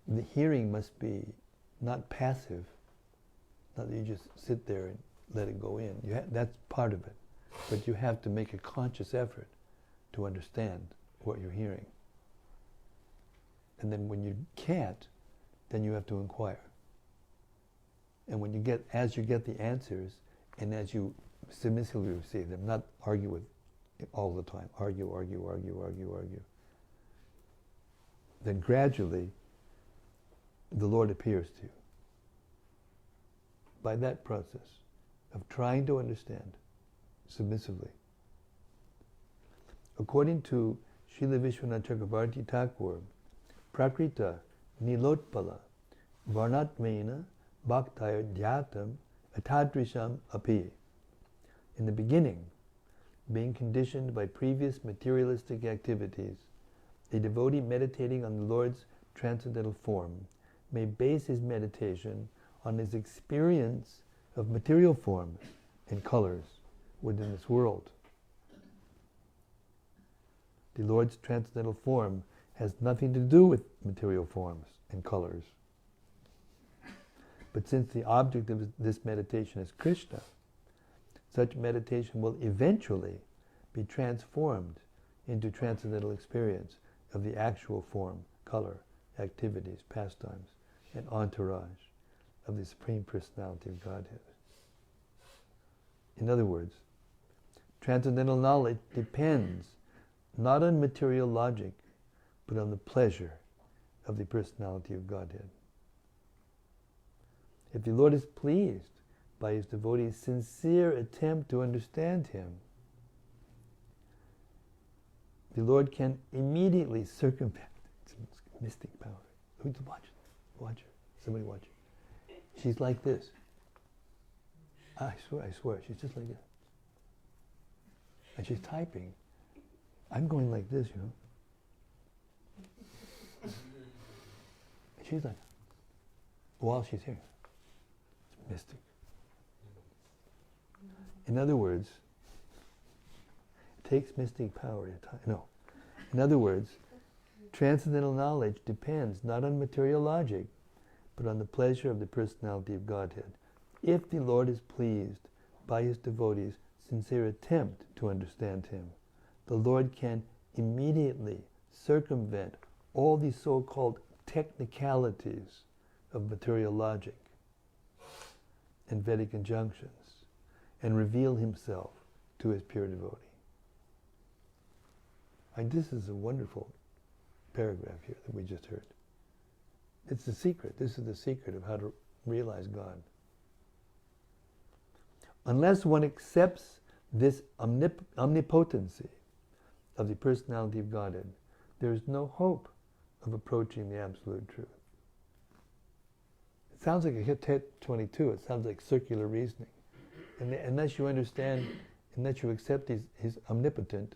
the hearing must be not passive, not that you just sit there and let it go in. That's part of it. But you have to make a conscious effort to understand what you're hearing. And then when you can't, then you have to inquire. And as you get the answers, and as you submissively receive them, not argue with it all the time, argue, then gradually the Lord appears to you. By that process of trying to understand submissively. According to Srila Vishwanath Chakravarti Thakur, Prakrita Nilotpala Varnatmena Bhaktaya Dhyatam Atadrisham Api. In the beginning, being conditioned by previous materialistic activities, a devotee meditating on the Lord's transcendental form may base his meditation on his experience of material forms and colors within this world. The Lord's transcendental form has nothing to do with material forms and colors. But since the object of this meditation is Krishna, such meditation will eventually be transformed into transcendental experience of the actual form, color, activities, pastimes, and entourage of the Supreme Personality of Godhead. In other words, transcendental knowledge depends not on material logic, but on the pleasure of the Personality of Godhead. If the Lord is pleased by His devotees' sincere attempt to understand Him, the Lord can immediately circumvent. It's mystic power. Who's watching? Watch her. Somebody watch her. She's like this. I swear, she's just like this. And she's typing. I'm going like this, you know. And she's like, while she's here. It's mystic. In other words, it takes mystic power to type. No. In other words, transcendental knowledge depends not on material logic, but on the pleasure of the Personality of Godhead. If the Lord is pleased by His devotees' sincere attempt to understand Him, the Lord can immediately circumvent all these so-called technicalities of material logic and Vedic injunctions and reveal Himself to His pure devotee. And this is a wonderful paragraph here that we just heard. It's the secret. This is the secret of how to realize God. Unless one accepts this omnipotency of the Personality of Godhead, there is no hope of approaching the Absolute Truth. It sounds like a hit 22. It sounds like circular reasoning. And unless you understand, unless you accept He's omnipotent,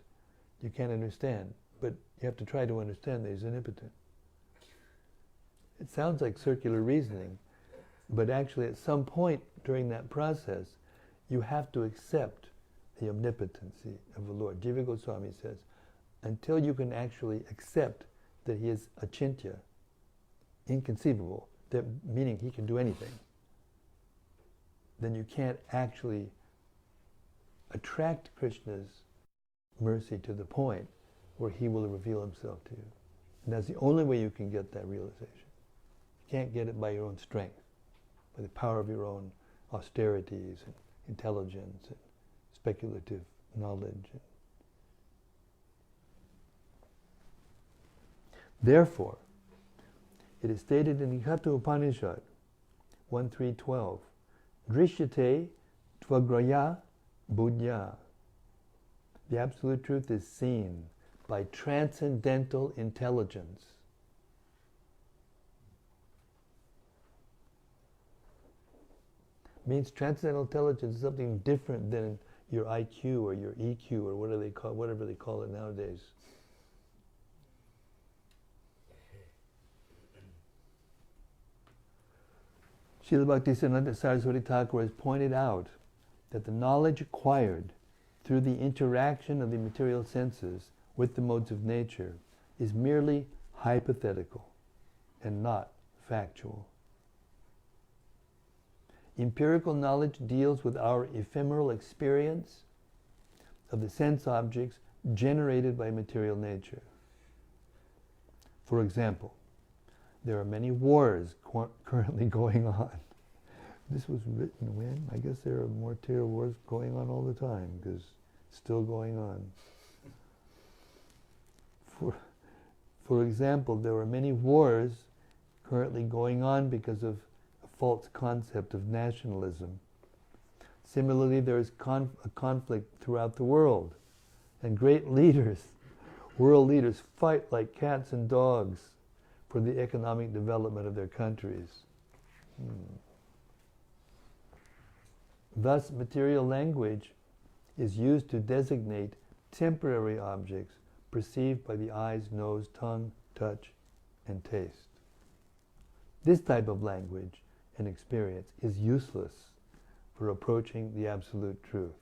you can't understand. But you have to try to understand that He's omnipotent. It sounds like circular reasoning, but actually at some point during that process, you have to accept the omnipotency of the Lord. Jiva Goswami says, until you can actually accept that He is achintya, inconceivable, that meaning He can do anything, then you can't actually attract Krishna's mercy to the point where He will reveal Himself to you. And that's the only way you can get that realization. You can't get it by your own strength, by the power of your own austerities and intelligence and speculative knowledge. Therefore, it is stated in the Katha Upanishad 1.3.12, Drishyate Tvagraya Buddhya. The Absolute Truth is seen by transcendental intelligence. Means transcendental intelligence is something different than your IQ or your EQ or whatever they call it nowadays. Srila Bhaktisiddhanta Saraswati Thakur has pointed out that the knowledge acquired through the interaction of the material senses with the modes of nature is merely hypothetical and not factual. Empirical knowledge deals with our ephemeral experience of the sense objects generated by material nature. For example, there are many wars currently going on. This was written when? I guess there are more material wars going on all the time, because it's still going on. For example, there are many wars currently going on because of a false concept of nationalism. Similarly, there is a conflict throughout the world, and great leaders, world leaders, fight like cats and dogs for the economic development of their countries. Thus, material language is used to designate temporary objects perceived by the eyes, nose, tongue, touch, and taste. This type of language and experience is useless for approaching the Absolute Truth.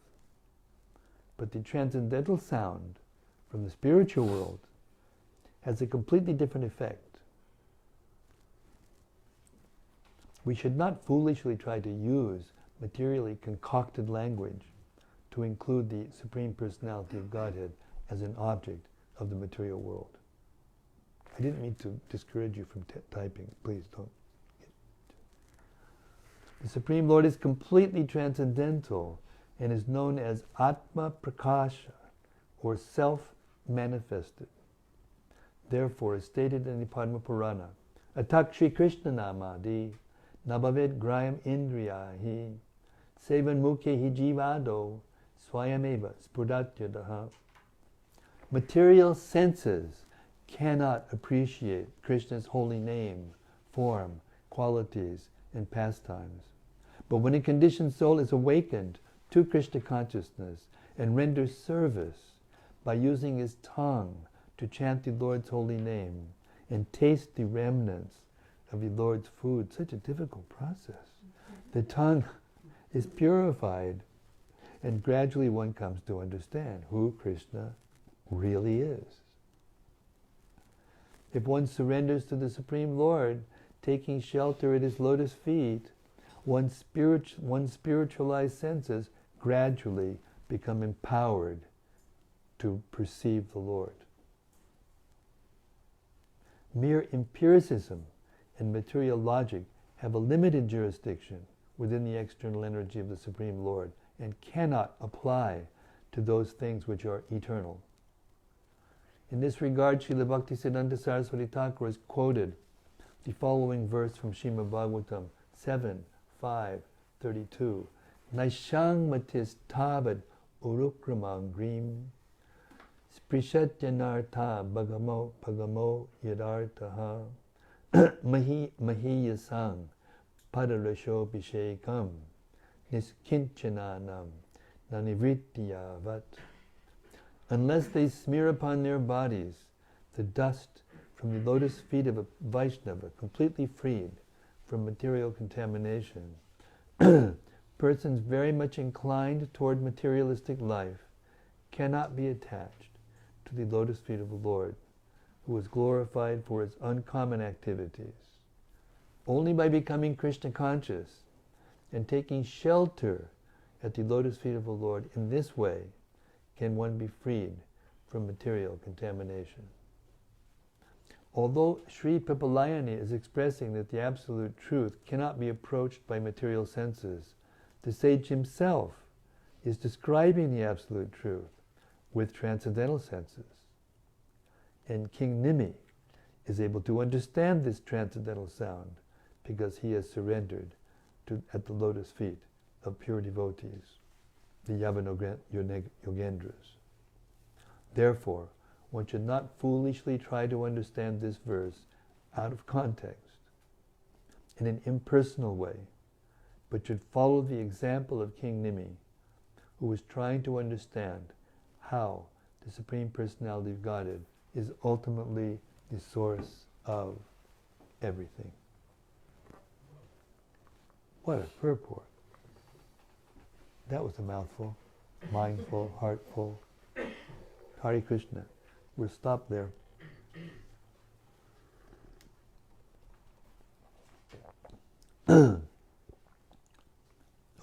But the transcendental sound from the spiritual world has a completely different effect. We should not foolishly try to use materially concocted language to include the Supreme Personality of Godhead as an object of the material world. I didn't mean to discourage you from typing. Please don't. The Supreme Lord is completely transcendental and is known as Atma Prakasha, or self-manifested. Therefore, as stated in the Padma Purana, Atak Shri Krishna Namadi, Nabhavid Grayam Indriyahi, Sevan Mukhe Jivado, Swayameva Spurdatyadaha. Material senses cannot appreciate Krishna's holy name, form, qualities, and pastimes. But when a conditioned soul is awakened to Krishna consciousness and renders service by using his tongue to chant the Lord's holy name and taste the remnants of the Lord's food, such a difficult process. The tongue is purified, and gradually one comes to understand who Krishna really is. If one surrenders to the Supreme Lord, taking shelter at his lotus feet, one's spiritualized senses gradually become empowered to perceive the Lord. Mere empiricism and material logic have a limited jurisdiction within the external energy of the Supreme Lord and cannot apply to those things which are eternal. In this regard, Srila Bhaktisiddhanta Saraswati Thakur has quoted the following verse from Srimad-Bhagavatam 7:5-32. Naishang matis tabad urukramang grim sprishatyanartha bhagamo yadartaha mahiyasang padarasho bhishekam niskinchananam nanivrityavat. Unless they smear upon their bodies the dust from the lotus feet of a Vaishnava, completely freed from material contamination, persons very much inclined toward materialistic life cannot be attached to the lotus feet of the Lord, who is glorified for his uncommon activities. Only by becoming Krishna conscious and taking shelter at the lotus feet of the Lord in this way can one be freed from material contamination. Although Sri Pipalayani is expressing that the Absolute Truth cannot be approached by material senses, the sage himself is describing the Absolute Truth with transcendental senses. And King Nimi is able to understand this transcendental sound because he has surrendered at the lotus feet of pure devotees, the Yogendras. Therefore, one should not foolishly try to understand this verse out of context, in an impersonal way, but should follow the example of King Nimi, who was trying to understand how the Supreme Personality of Godhead is ultimately the source of everything. What a purport. That was a mouthful. Mindful, heartful. Hare Krishna. We'll stop there.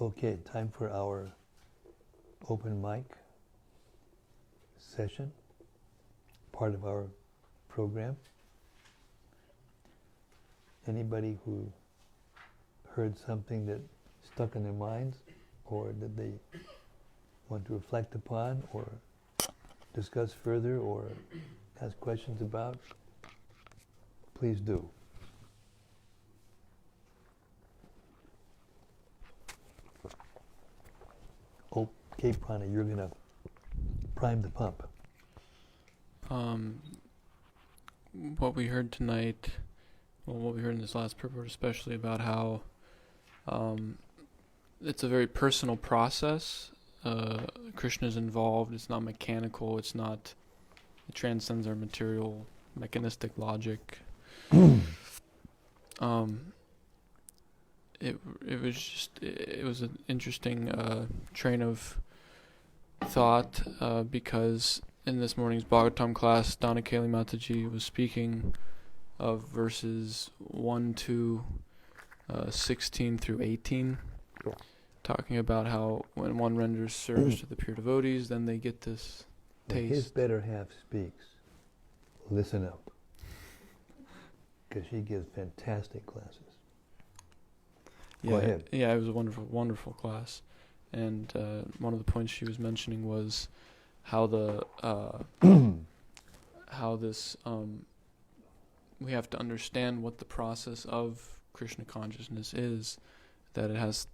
Okay, time for our open mic session, part of our program. Anybody who heard something that stuck in their minds, or that they want to reflect upon, or discuss further, or ask questions about, please do. Okay, Prana, you're going to prime the pump. What we heard tonight, what we heard in this last purport, especially about how it's a very personal process. Krishna is involved. It's not mechanical. It transcends our material, mechanistic logic. It was an interesting train of thought because in this morning's Bhagavatam class, Donna Kali Mataji was speaking of verses 1 to 16 through 18, talking about how when one renders service to the pure devotees, then they get this taste. When his better half speaks, listen up, because she gives fantastic classes. Go ahead. Yeah, it was a wonderful, wonderful class. And one of the points she was mentioning was how we have to understand what the process of Krishna consciousness is, that it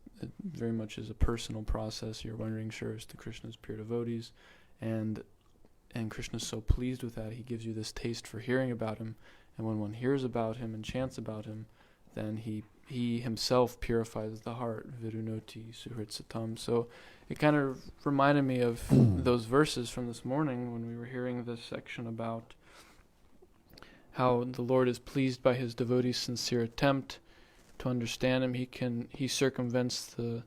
very much is a personal process. You're rendering service to Krishna's pure devotees, and Krishna's so pleased with that, he gives you this taste for hearing about him, and when one hears about him and chants about him, then he himself purifies the heart, virunoti suhrit satam. So it kind of reminded me of those verses from this morning when we were hearing this section about how the Lord is pleased by his devotees' sincere attempt to understand him. He circumvents the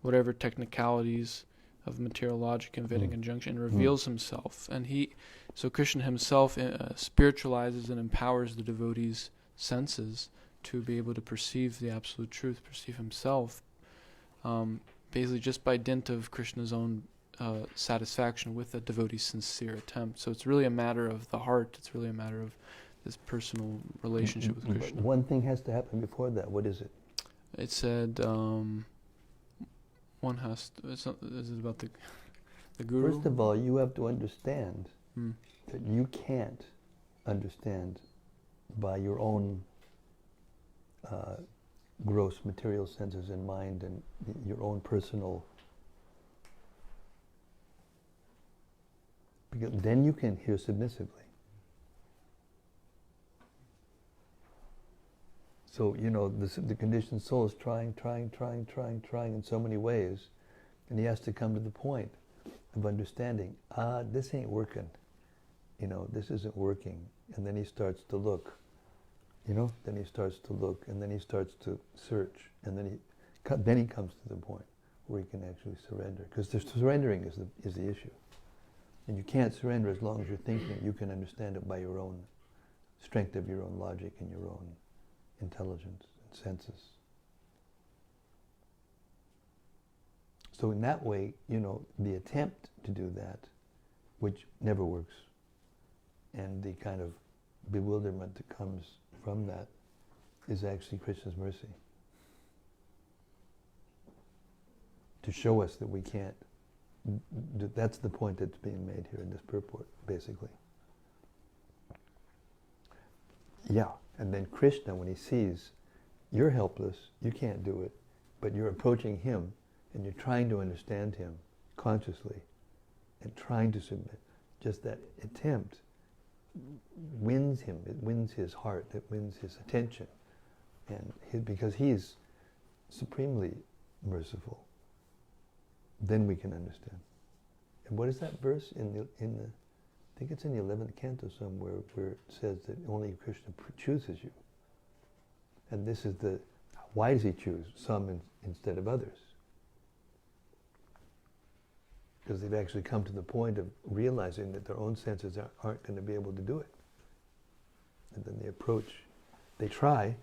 whatever technicalities of material logic and Vedic injunction and reveals himself. And so Krishna himself spiritualizes and empowers the devotees' senses to be able to perceive the absolute truth, perceive himself, basically just by dint of Krishna's own satisfaction with the devotee's sincere attempt. So it's really a matter of the heart. It's really a matter of this personal relationship with Krishna. But one thing has to happen before that. What is it? It said one has to, is it about the guru? First of all, you have to understand that you can't understand by your own gross material senses and mind and your own personal, because then you can hear submissively. So, the conditioned soul is trying in so many ways, and he has to come to the point of understanding, this ain't working, this isn't working, and then he starts to look. Then he starts to look, and then he starts to search, and then he comes to the point where he can actually surrender. Because the surrendering is the issue. And you can't surrender as long as you're thinking you can understand it by your own strength of your own logic and your own intelligence and senses. So in that way, the attempt to do that, which never works, and the kind of bewilderment that comes from that is actually Krishna's mercy. To show us that we can't, that's the point that's being made here in this purport, basically. Yeah, and then Krishna, when he sees you're helpless, you can't do it, but you're approaching him and you're trying to understand him consciously and trying to submit, just that attempt wins him, it wins his heart, it wins his attention, and because he's supremely merciful, then we can understand. And what is that verse in the I think it's in the 11th canto somewhere, where it says that only Krishna chooses you. And this is why does he choose some instead of others? Because they've actually come to the point of realizing that their own senses aren't going to be able to do it. And then they try,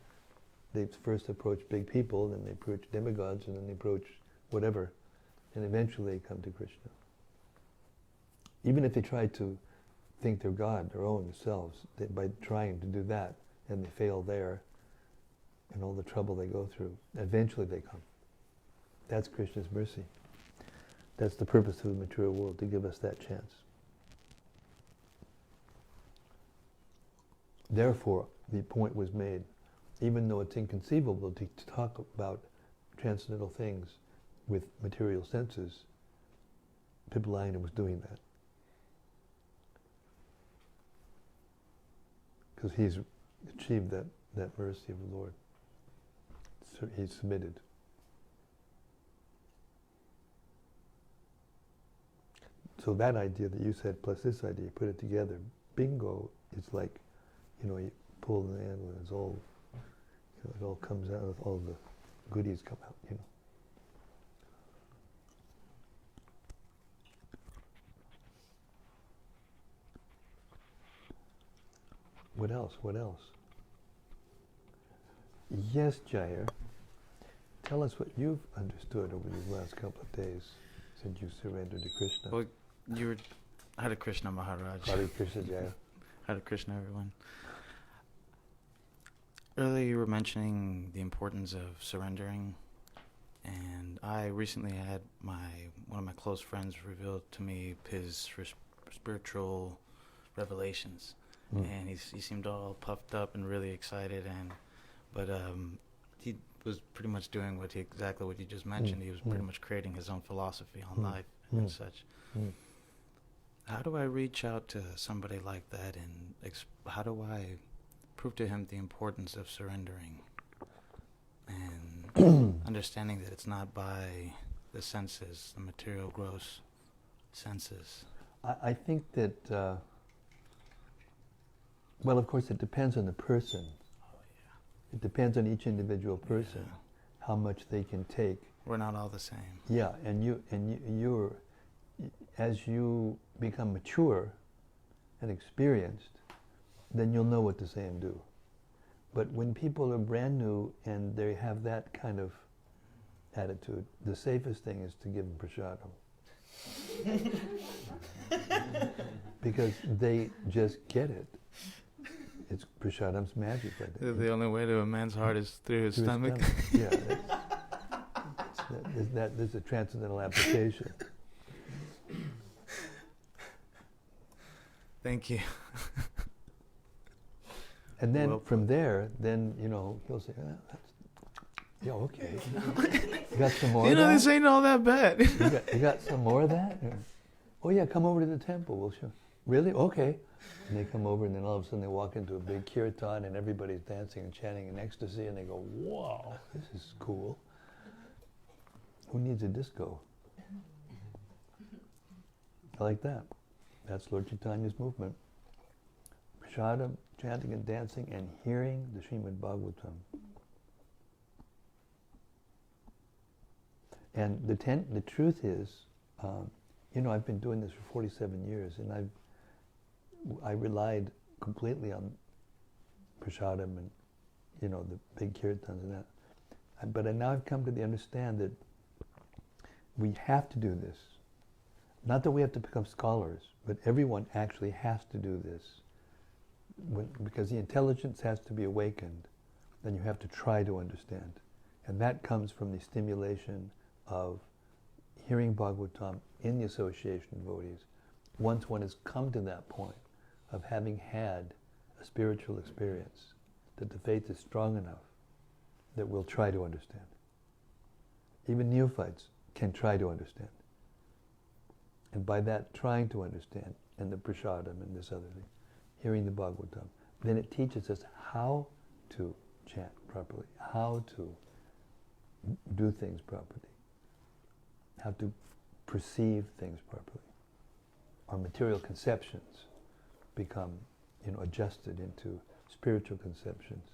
they first approach big people, then they approach demigods, and then they approach whatever, and eventually they come to Krishna. Even if they try to think they're God, their own selves, by trying to do that, and they fail there, and all the trouble they go through, eventually they come. That's Krishna's mercy. That's the purpose of the material world, to give us that chance. Therefore, the point was made, even though it's inconceivable to talk about transcendental things with material senses, Pippalayiana was doing that. Because he's achieved that mercy of the Lord. So he's submitted. So that idea that you said, plus this idea, you put it together, bingo, it's like, you pull the end when it's all, it all comes out, all the goodies come out, What else? What else? Yes, Jair. Tell us what you've understood over these last couple of days since you surrendered to Krishna. Well, you were Hare Krishna Maharaj. Hare Krishna, Jair. Hare Krishna, everyone. Earlier you were mentioning the importance of surrendering, and I recently had one of my close friends reveal to me his spiritual revelations. And he seemed all puffed up and really excited, but he was pretty much doing exactly what you just mentioned. He was pretty much creating his own philosophy on life and such. How do I reach out to somebody like that, and how do I prove to him the importance of surrendering and understanding that it's not by the senses, the material gross senses? I think that well, of course, it depends on the person. Oh, yeah. It depends on each individual person, how much they can take. We're not all the same. Yeah, and you're, as you become mature and experienced, then you'll know what to say and do. But when people are brand new and they have that kind of attitude, the safest thing is to give them prasadam. Because they just get it. It's prasadam's magic right there. The only way to a man's heart is through his stomach. Yeah, there's a transcendental application. Thank you. And then from there, he'll say, yeah, okay. You got some more of that? This ain't all that bad. You got some more of that? Oh yeah, come over to the temple, we'll show. Really? Okay. And they come over, and then all of a sudden they walk into a big kirtan, and everybody's dancing and chanting in ecstasy, and they go, wow, this is cool. Who needs a disco? I like that. That's Lord Chaitanya's movement. Prasadam, chanting and dancing, and hearing the Srimad-Bhagavatam. And the truth is, I've been doing this for 47 years, and I relied completely on prasadam and, the big kirtans and that. But now I've come to understand that we have to do this. Not that we have to become scholars, but everyone actually has to do this. Because the intelligence has to be awakened, then you have to try to understand. And that comes from the stimulation of hearing Bhagavatam in the association of devotees. Once one has come to that point of having had a spiritual experience, that the faith is strong enough that we'll try to understand. Even neophytes can try to understand. And by that trying to understand, and the prasadam and this other thing, hearing the Bhagavatam, then it teaches us how to chant properly, how to do things properly, how to perceive things properly. Our material conceptions become, adjusted into spiritual conceptions.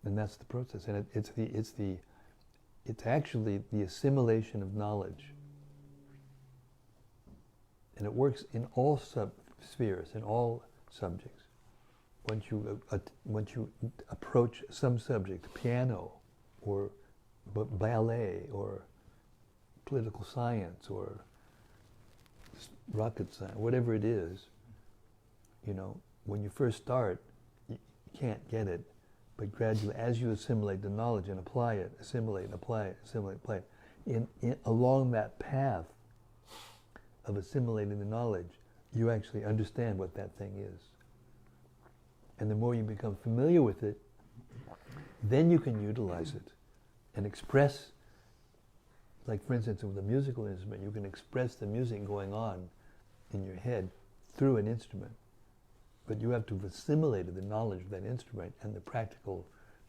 And that's the process. And it's actually the assimilation of knowledge. And it works in all spheres, in all subjects. Once you approach some subject, piano, or ballet, or political science, or rocket science, whatever it is, when you first start, you can't get it. But gradually, as you assimilate the knowledge and apply it, assimilate, apply it, assimilate, apply it, along that path of assimilating the knowledge, you actually understand what that thing is. And the more you become familiar with it, then you can utilize it and express, like for instance with a musical instrument, you can express the music going on in your head through an instrument. But you have to have assimilated the knowledge of that instrument and the practical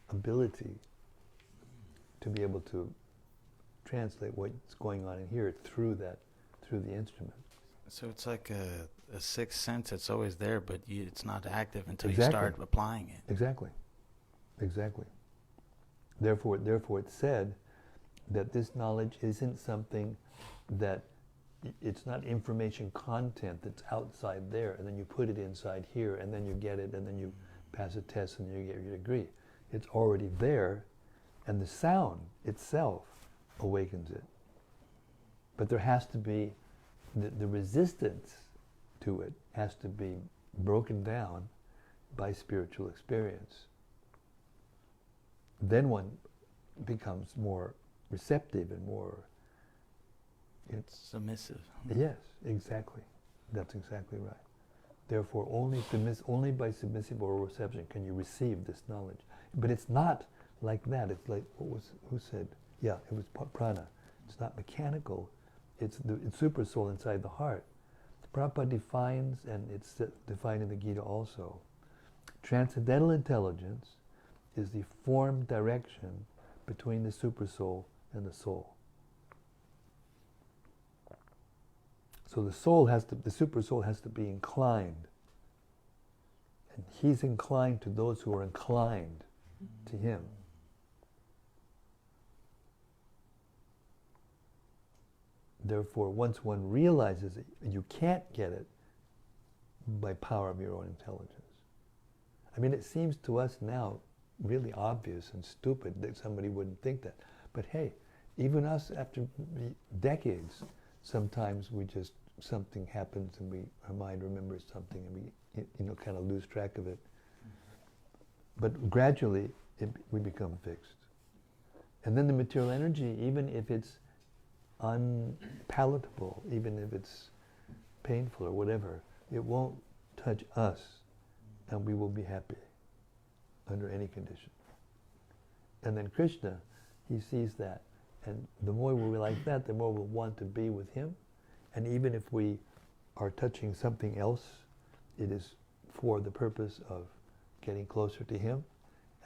ability to be able to translate what's going on and hear it through the instrument. So it's like a sixth sense. It's always there, but it's not active until Exactly. you start applying it. Exactly. Therefore, it's said that this knowledge isn't something that it's not information content that's outside there, and then you put it inside here, and then you get it, and then you pass a test, and you get your degree. It's already there, and the sound itself awakens it. But there has to be, the resistance to it has to be broken down by spiritual experience. Then one becomes more receptive and more... It's submissive. Yes, exactly. That's exactly right. Therefore, only by submissive oral reception can you receive this knowledge. But it's not like that. It's like, who said? Yeah, it was prana. It's not mechanical. It's the super soul inside the heart. Prabhupada defines, and it's defined in the Gita also, transcendental intelligence is the form direction between the super soul and the soul. So the super soul has to be inclined. And he's inclined to those who are inclined to him. Therefore, once one realizes it, you can't get it by power of your own intelligence. I mean, it seems to us now really obvious and stupid that somebody wouldn't think that. But hey, even us after decades, sometimes something happens and our mind remembers something and we kind of lose track of it. But gradually, we become fixed. And then the material energy, even if it's unpalatable, even if it's painful or whatever, it won't touch us, and we will be happy under any condition. And then Krishna, he sees that, and the more we're like that, the more we'll want to be with him. And even if we are touching something else, it is for the purpose of getting closer to him.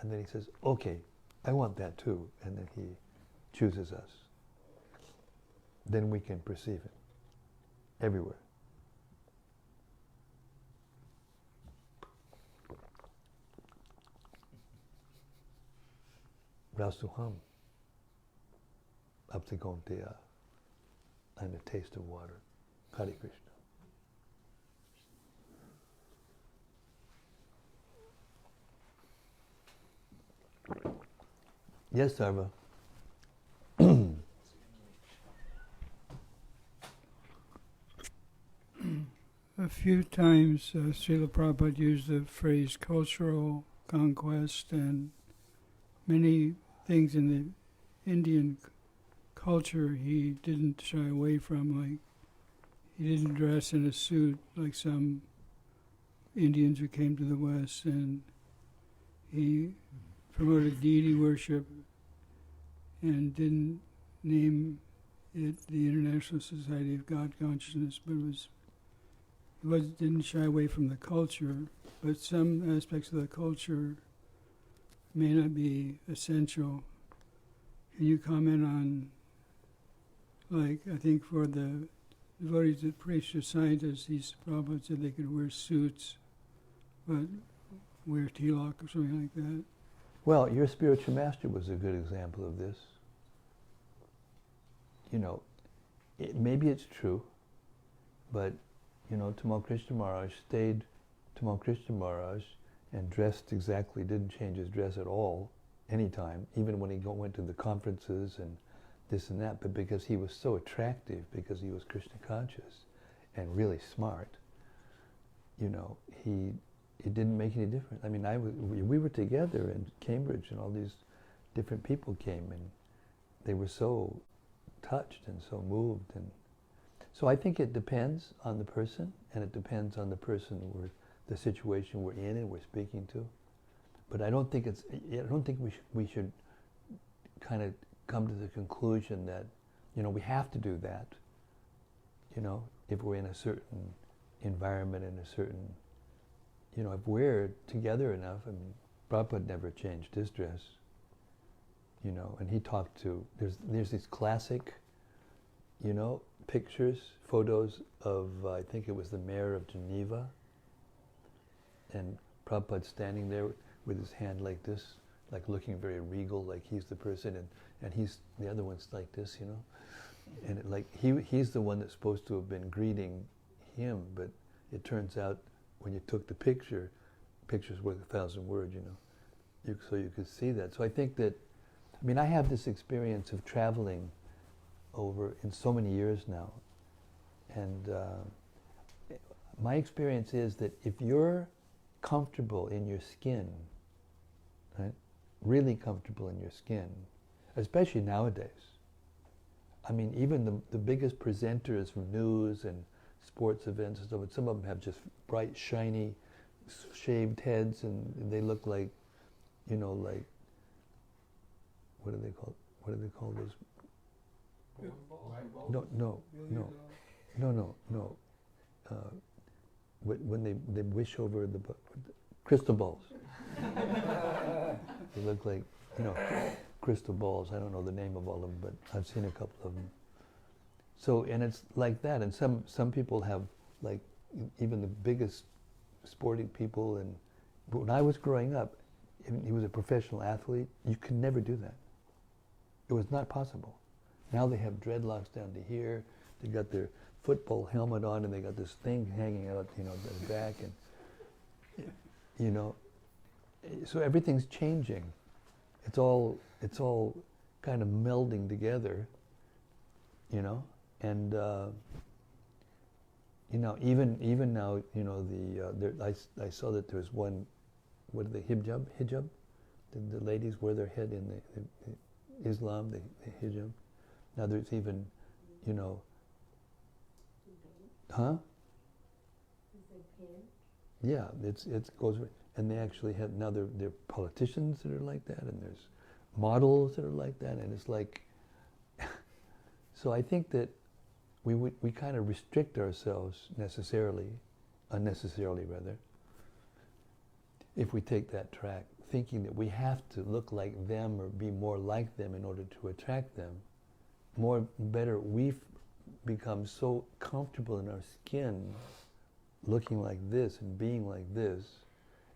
And then he says, okay, I want that too. And then he chooses us. Then we can perceive it everywhere. Rasuham, Aptikonteya, and a taste of water. Hare Krishna. Yes, Sarva. A few times Srila Prabhupada used the phrase cultural conquest, and many things in the Indian culture he didn't shy away from, like he didn't dress in a suit like some Indians who came to the West, and he promoted deity worship and didn't name it the International Society of God Consciousness, but didn't shy away from the culture, but some aspects of the culture may not be essential. Can you comment on, like, I think for the devotees that preach to scientists, Prabhupada said they could wear suits, but wear tilak or something like that. Well, your spiritual master was a good example of this. You know, maybe it's true, but, you know, Tamal Krishna Maharaj stayed Tamal Krishna Maharaj and dressed exactly, didn't change his dress at all, anytime, even when he went to the conferences and this and that, but because he was so attractive, because he was Krishna conscious and really smart, you know, it didn't make any difference. I mean, we were together in Cambridge, and all these different people came, and they were so touched and so moved. And so I think it depends on the person, and it depends on the person the situation we're in and we're speaking to. But I don't think we should kind of come to the conclusion that, you know, we have to do that, you know, if we're in a certain environment, in a certain, you know, if we're together enough. I mean, Prabhupada never changed his dress, you know, and he talked to, there's these classic, you know, photos of, I think it was the mayor of Geneva, and Prabhupada standing there with his hand like this, like looking very regal, like he's the person, and he's, the other one's like this, you know, and like he's the one that's supposed to have been greeting him, but it turns out when you took the picture's worth 1,000 words, you know, so you could see that. So I think that, I mean, I have this experience of traveling over in so many years now, and my experience is that if you're comfortable in your skin, right, really comfortable in your skin, especially nowadays. I mean, even the biggest presenters from news and sports events and stuff, some of them have just bright, shiny, shaved heads, and they look like, you know, like, what do they call those? No. When they wish over the crystal balls. They look like, you know, crystal balls. I don't know the name of all of them, but I've seen a couple of them. So, and it's like that. And some people have, like, even the biggest sporting people. And when I was growing up, he was a professional athlete. You could never do that. It was not possible. Now they have dreadlocks down to here. They got their football helmet on, and they got this thing hanging out, you know, their back, and, you know, so everything's changing. It's all kind of melding together, you know, and you know, even now, you know, I saw that there's one, what are they, hijab? The ladies wear their head in the Islam, the hijab. Now there's even, you know, huh? Yeah, it goes, and they actually have, now there are politicians that are like that, and there's models that are like that, and it's like, so I think that we kind of restrict ourselves unnecessarily rather, if we take that track, thinking that we have to look like them or be more like them in order to attract them. We've become so comfortable in our skin, looking like this and being like this,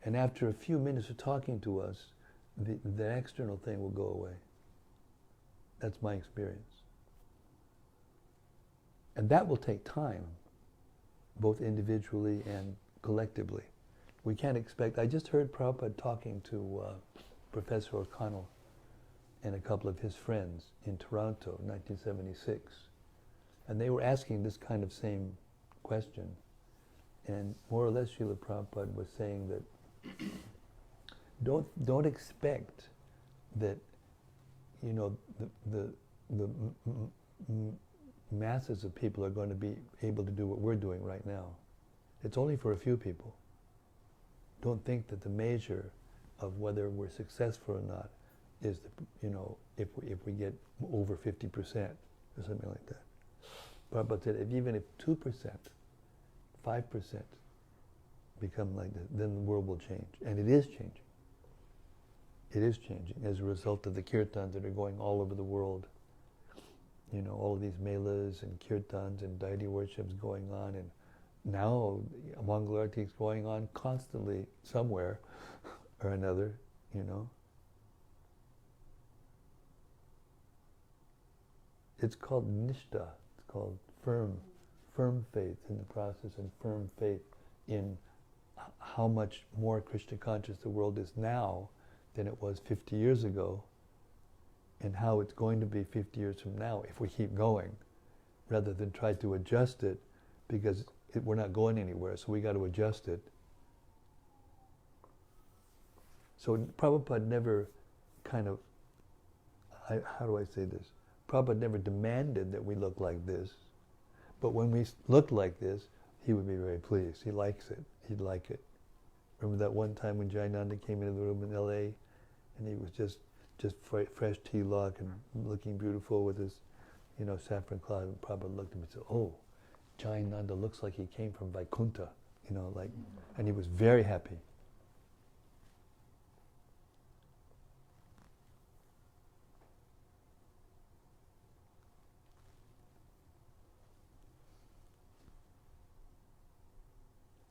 and after a few minutes of talking to us, the external thing will go away. That's my experience. And that will take time, both individually and collectively. We can't expect, I just heard Prabhupada talking to Professor O'Connell and a couple of his friends in Toronto in 1976. And they were asking this kind of same question. And more or less Srila Prabhupada was saying that don't expect that, you know, the masses of people are going to be able to do what we're doing right now. It's only for a few people. Don't think that the measure of whether we're successful or not is if we get over 50% or something like that. Prabhupada said even if 2%, 5% become like this, then the world will change. And it is changing. It is changing as a result of the kirtans that are going all over the world. All of these melas and kirtans and deity worships going on, and now Mangalarti is going on constantly somewhere or another, It's called nishtha. It's called firm faith in the process and firm faith in how much more Krishna conscious the world is now than it was 50 years ago, and how it's going to be 50 years from now if we keep going, rather than try to adjust it, because we're not going anywhere, so we got to adjust it. So Prabhupada never how do I say this? Prabhupada never demanded that we look like this, but when we look like this, he would be very pleased. He likes it. He'd like it. Remember that one time when Jayananda came into the room in L.A. and he was just fresh tilak and looking beautiful with his, saffron cloth, and Prabhupada looked at him and said, "Oh, Jayananda looks like he came from Vaikuntha," and he was very happy.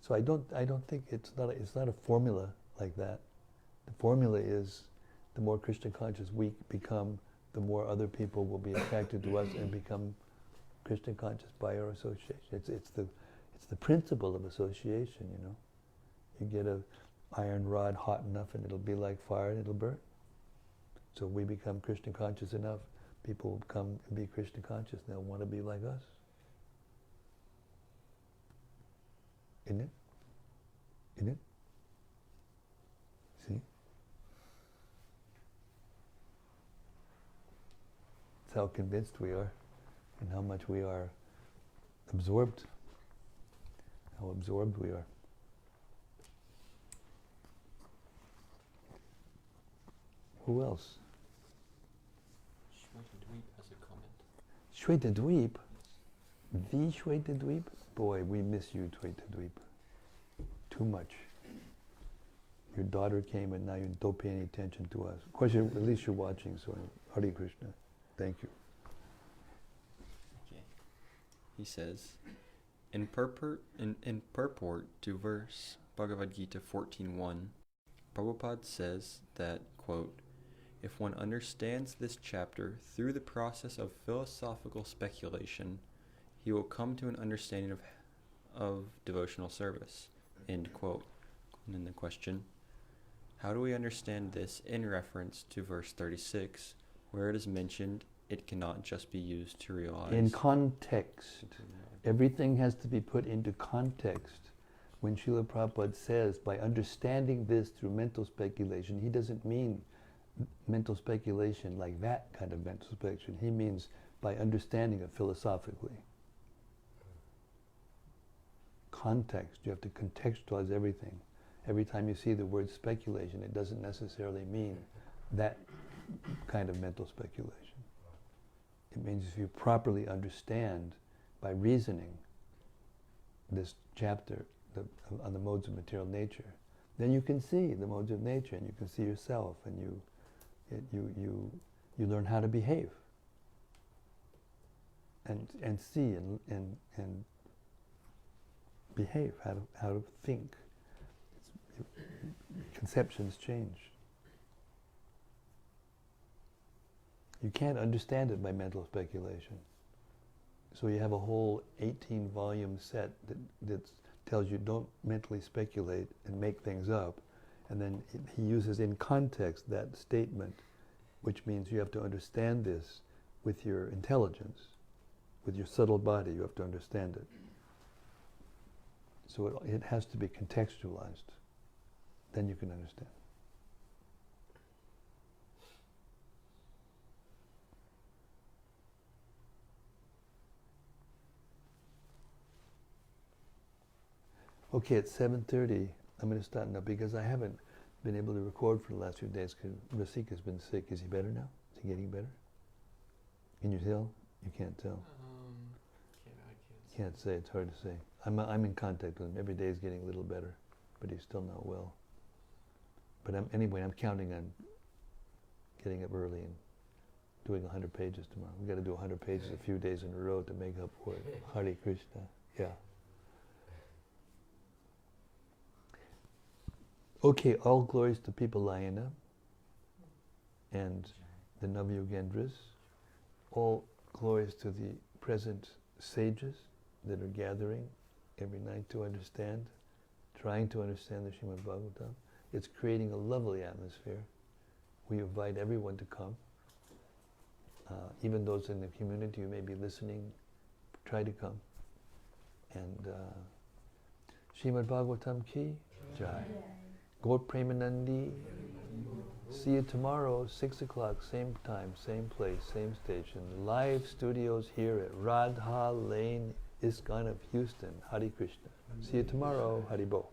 So I don't think it's not a formula like that. The formula is the more Krishna conscious we become, the more other people will be attracted to us and become Krishna conscious by our association. It's the principle of association, You get an iron rod hot enough and it'll be like fire and it'll burn. So we become Krishna conscious enough, people will come and be Krishna conscious and they'll want to be like us. Isn't it? Isn't it? See? It's how convinced we are and how much we are absorbed. How absorbed we are. Who else? Shweta Dweep has a comment. Shweta Dweep? The Shweta Dweep? Boy, we miss you, Shweta Dweep. Too much. Your daughter came and now you don't pay any attention to us. Of course, at least you're watching, so Hare Krishna. Thank you. Okay. He says, in purport to verse Bhagavad Gita 14.1, Prabhupada says that, quote, if one understands this chapter through the process of philosophical speculation, he will come to an understanding of devotional service, end quote. And then the question, how do we understand this in reference to verse 36, where it is mentioned it cannot just be used to realize? In context. Everything has to be put into context. When Srila Prabhupada says, by understanding this through mental speculation, he doesn't mean mental speculation like that kind of mental speculation. He means by understanding it philosophically. Context. You have to contextualize everything. Every time you see the word speculation, it doesn't necessarily mean that kind of mental speculation. It means if you properly understand by reasoning this chapter on the modes of material nature, then you can see the modes of nature and you can see yourself and you learn how to behave and see and behave, how to think. Conceptions change. You can't understand it by mental speculation. So you have a whole 18-volume set that tells you don't mentally speculate and make things up. And then he uses in context that statement, which means you have to understand this with your intelligence, with your subtle body, you have to understand it. So it has to be contextualized. Then you can understand. Okay, it's 7:30. I'm going to start now because I haven't been able to record for the last few days because Rasik has been sick. Is he better now? Is he getting better? Can you tell? You can't tell. I Can't say. It's hard to say. I'm in contact with him. Every day he's getting a little better, but he's still not well. But I'm counting on getting up early and doing 100 pages tomorrow. We've got to do 100 pages a few days in a row to make up for it. Hare Krishna. Yeah. Okay, all glories to Pipalayana and the Navyogendras. All glories to the present sages that are gathering every night to understand, trying to understand the Srimad-Bhagavatam. It's creating a lovely atmosphere. We invite everyone to come. Even those in the community who may be listening, try to come. And Srimad-Bhagavatam ki jai. Gaur Premanandi. See you tomorrow, 6 o'clock, same time, same place, same station. Live studios here at Radha Lane, ISKCON of Houston. Hare Krishna. See you tomorrow. Hare Bo.